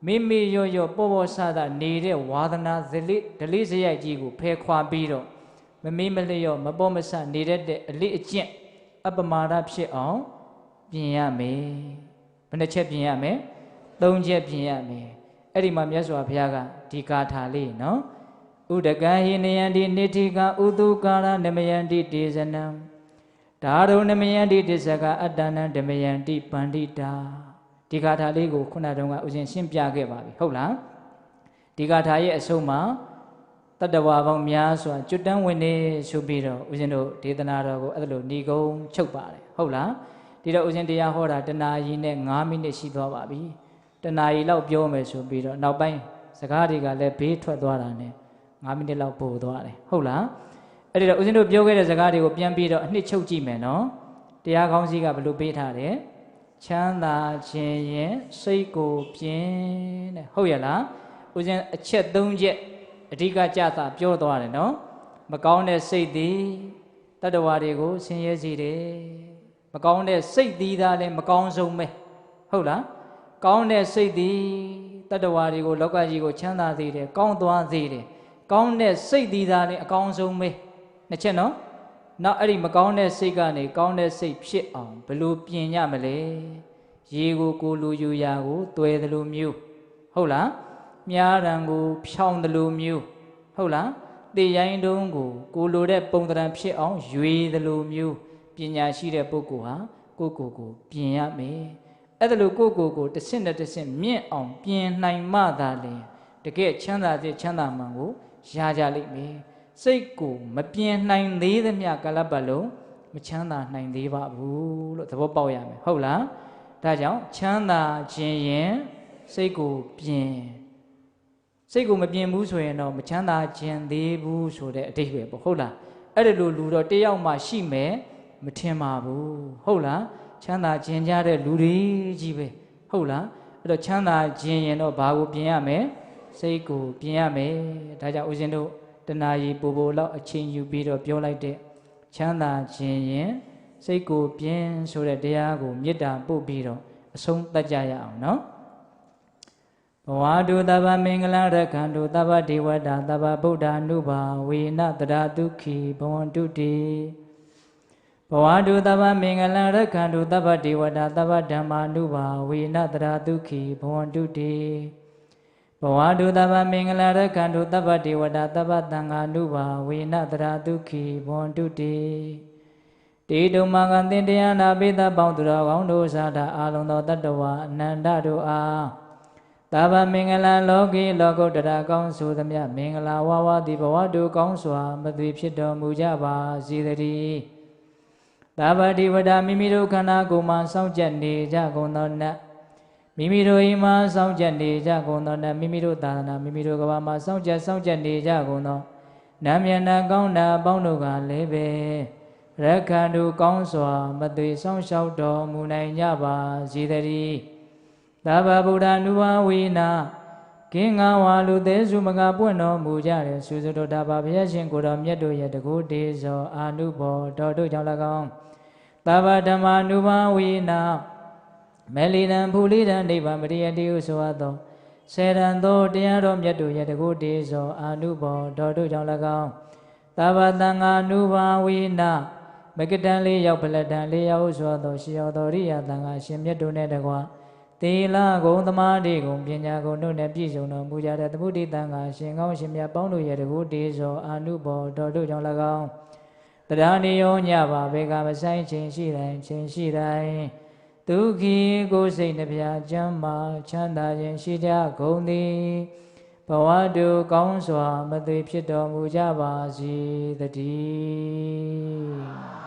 မိမိရောပေါ်ဆတာနေတဲ့ဝါဒနာဒလိစရိုက်ကြီးကိုဖယ်ခွာပြီးတော့မမေးမလျော့မပေါ်မဆနေတဲ့အလေးအကျင့်အပမာဒဖြစ်အောင်ပြင်ရမယ်ဘယ်နှချက်ပြင်ရမယ်3ချက်ပြင်ရမယ်အဲ့ဒီမှာမြတ်စွာဘုရားကဒီကာထာလေးနော်ဥဒကံဟိနယံတိနိတိကဥတုကာရနမယံတိတေဇနံဒါရုံနမယံတိတစ္ဆကအတ္တနံဓမယံတိပန္တိတာဒီကာထာလေးကိုခုနတုန်းကဥစဉ်ရှင်းပြခဲ့ပါပြီဟုတ်လားဒီကာထာရဲ့အဆုံးမှာတတ္တဝါပေါင်းများစွာကျွတ်တန်းဝင်နေဆိုပြီးတော့ဥစဉ်တို့ဒေသနာတော်ကိုအဲ့လိုဏီကုံချုပ်ပါတယ်ဟုတ်လားဒီတော့ဥစဉ်တရားဟောတာတနာရီနဲ့9မိနစ်ရှိသွားပါပြီတနာရီလောက်ပြောမယ်ဆိုပြီးတော့နောက်ပိုင်းစကားတွေကလည်းဘေးထွက်သွားတာနဲ့9မိနစ်လောက်ပို့သွားတယ်ဟုတ်လားအဲ့ဒီတော့ဥစဉ်တို့ပြောခဲ့တဲ့စကားတွေကိုပြန်ပြီးတော့အနှစ်ချုပ်ကြည့်မယ်နော်တရားကောင်းစီးကဘယ်လိုပေးထားတယ်ချမ်းသာခြင်းရင်စိတ်ကိုပြင်းတဲ့ဟုတ်ရလားဥစဉ်အချက်3ချက်အဓိကကြတာပြောသွားတယ်နော်မကောင်းတဲ့စိတ်သည်တတ္တဝါတွေကိုဆင်းရဲစေတယ်မကောင်းတဲ့စိတ်သည်သာလည်းမကောင်းဆုံးပဲဟုတ်လားကောင်းတဲ့စိတ်သည်တတ္တဝါတွေကိုလောကကြီးကိုချမ်းသာစေတယ်ကောင်းသွားစေတယ်ကောင်းတဲ့စိတ်သည်သာလည်းအကောင်းဆုံးပဲနှစ်ချက်နော်နောက်အဲ့ဒီမကောင်းတဲ့စိတ်ကနေကောင်းတဲ့စိတ်ဖြစ်အောင်ဘယ်လိုပြင်ရမလဲရေကိုလူယူရာကိုတွယ်သလိုမျိုးဟုတ်လားမြားတံကိုဖြောင်းသလိုမျိုးဟုတ်လားတေရိုင်းတုံးကိုလိုတဲ့ပုံတံဖြစ်အောင်ရွေသလိုမျိုးပညာရှိတဲ့ပုဂ္ဂိုလ်ဟာကိုပြင်ရမယ်အဲ့ဒါလို့ကိုတစ်ဆင့်နဲ့တစ်ဆင့်မြင့်အောင်ပြင်နိုင်မှသာလေတကယ်ချမ်းသာတဲ့ချမ်းသာမှန်ကိုရကြလိမ့်မယ်စိတ်ကိုမပြင်နိုင်သေးသမျှကာလပတ်လုံးမချမ်းသာနိုင်သေးပါဘူးလို့သဘောပေါက်ရမယ်ဟုတ်လားဒါကြောင့်ချမ်းသာခြင်းရင်စိတ်ကိုပြင်စိတ်ကိုမပြင်ဘူးဆိုရင်တော့မချမ်းသာခြင်းသေးဘူးဆိုတဲ့အဓိပ္ပာယ်ပေါ့ဟုတ်လားအဲ့ဒါလို့လူတော့တယောက်မှရှိမယ်မထင်ပါဘူးဟုတ်လားချမ်းသာခြင်းကြတဲ့လူတွေကြီးပဲဟုတ်လားအဲ့တော့ချမ်းသာခြင်းရင်တော့ဘာကိုပြင်ရမယ်စိတ်ကိုပြင်ရမယ်ဒါကြောင့်ဦးဇင်းတို့တဏှာကြီးပိုလောက်အချိန်ယူပြီးတော့ပြောလိုက်တဲ့ချမ်းသာခြင်းရင်စိတ်ကိုပြင်ဆိုတဲ့တရားကိုမေတ္တာပို့ပြီးတော့အဆုံးသတ်ကြရအောင်နော်ဘဝတုတဗ္ဗမင်္ဂလရက္ခန္တုတဗ္ဗဒေဝတာတဗ္ဗဗုဒ္ဓ ानु ဘာဝေနတရာဒုက္ခိဘဝန္တုတိဘဝတုတဗ္ဗမင်္ဂလရက္ခန္တုတဗ္ဗဒေဝတာတဗ္ဗဓမ္မာ ानु ဘာဝေနတရာဒုက္ခိဘဝန္တုတိဘဝတုတဗ္ဗမင်္ဂလရက္ခန္တုတဗ္ဗဒေဝတာတဗ္ဗသံဃာ ानु ဘာဝေနတရာဒုက္ခိဘဝန္တုတိတေတုမကသင်တရားနာပိသပေါင်းသူတော်ကောင်းတို့သာသာအာလုံသောတတ္တဝါအနန္တတို့အားတဗ္ဗမင်္ဂလလောကီလောကုတ္တရာကောင်းဆိုသမျှမင်္ဂလာဝဝသည်ဘဝတုကောင်းစွာမသွေဖြစ်တော်မူကြပါစေတည်းတဗ္ဗတိဝဒမိမိတို့ခန္ဓာကိုယ်မှာစောင့်ကြနေကြကုန်သောနတ်မိမိတို့အိမ်မှာစောင့်ကြနေကြကုန်သောနတ်မိမိတို့သာသနာမိမိတို့ကဘာမှာစောင့်ကြနေကြကုန်သောနတ်မျက်နှာကောင်းတာအပေါင်းတို့ကလည်းပဲ ရက္ခန္တုကောင်းစွာမသွေဆောင်လျှောက်တော်မူနိုင်ကြပါစေတည်းသဗ္ဗဗုဒ္ဓ ानु ဘာဝေနကင်းငါဝါလူသေးစုမကပွင့်တော်မူကြတဲ့စုစုတော်တာပါဘုရားရှင်ကိုတော်မြတ်တို့ရဲ့တကုတေဇောအာနုဘောတော်တို့ကြောင့်၎င်းသဗ္ဗဓမ္မာ ानु ဘာဝေနမေလီနံဖူလိတံနိဗ္ဗာန်ပရိယတိဟုဆိုအပ်သောစေရန်သောတရားတော်မြတ်တို့ရဲ့တကုတေဇောအာနုဘောတော်တို့ကြောင့်၎င်းသဗ္ဗသံဃာ ानु ဘာဝေနမကတံလေးရောက်ပလတံလေးရောက်ဟုဆိုသောရှိယောတော်ရိယသံဃာရှင်မြတ်တို့နဲ့တကွာသီလဂုဏ်သမာဓိဂုဏ်ပညာဂုဏ်တို့နဲ့ပြည့်စုံတော်မူကြတဲ့သမုဒိတံဃာရှင်ကောင်းရှင်မြတ်ပေါင်းတို့ရဲ့တကုတေဇောအာနုဘောတော်တို့ကြောင့်၎င်းတရားနိယောညပါဘေကမဆိုင်ခြင်းရှိတိုင်းခြင်းရှိတိုင်းဒုက္ခိကိုယ်စိတ်နှပြချမ်းမာချမ်းသာခြင်းရှိကြကုန်သည်ဘဝတုကောင်းစွာမသွေဖြစ်တော်မူကြပါစေတည်း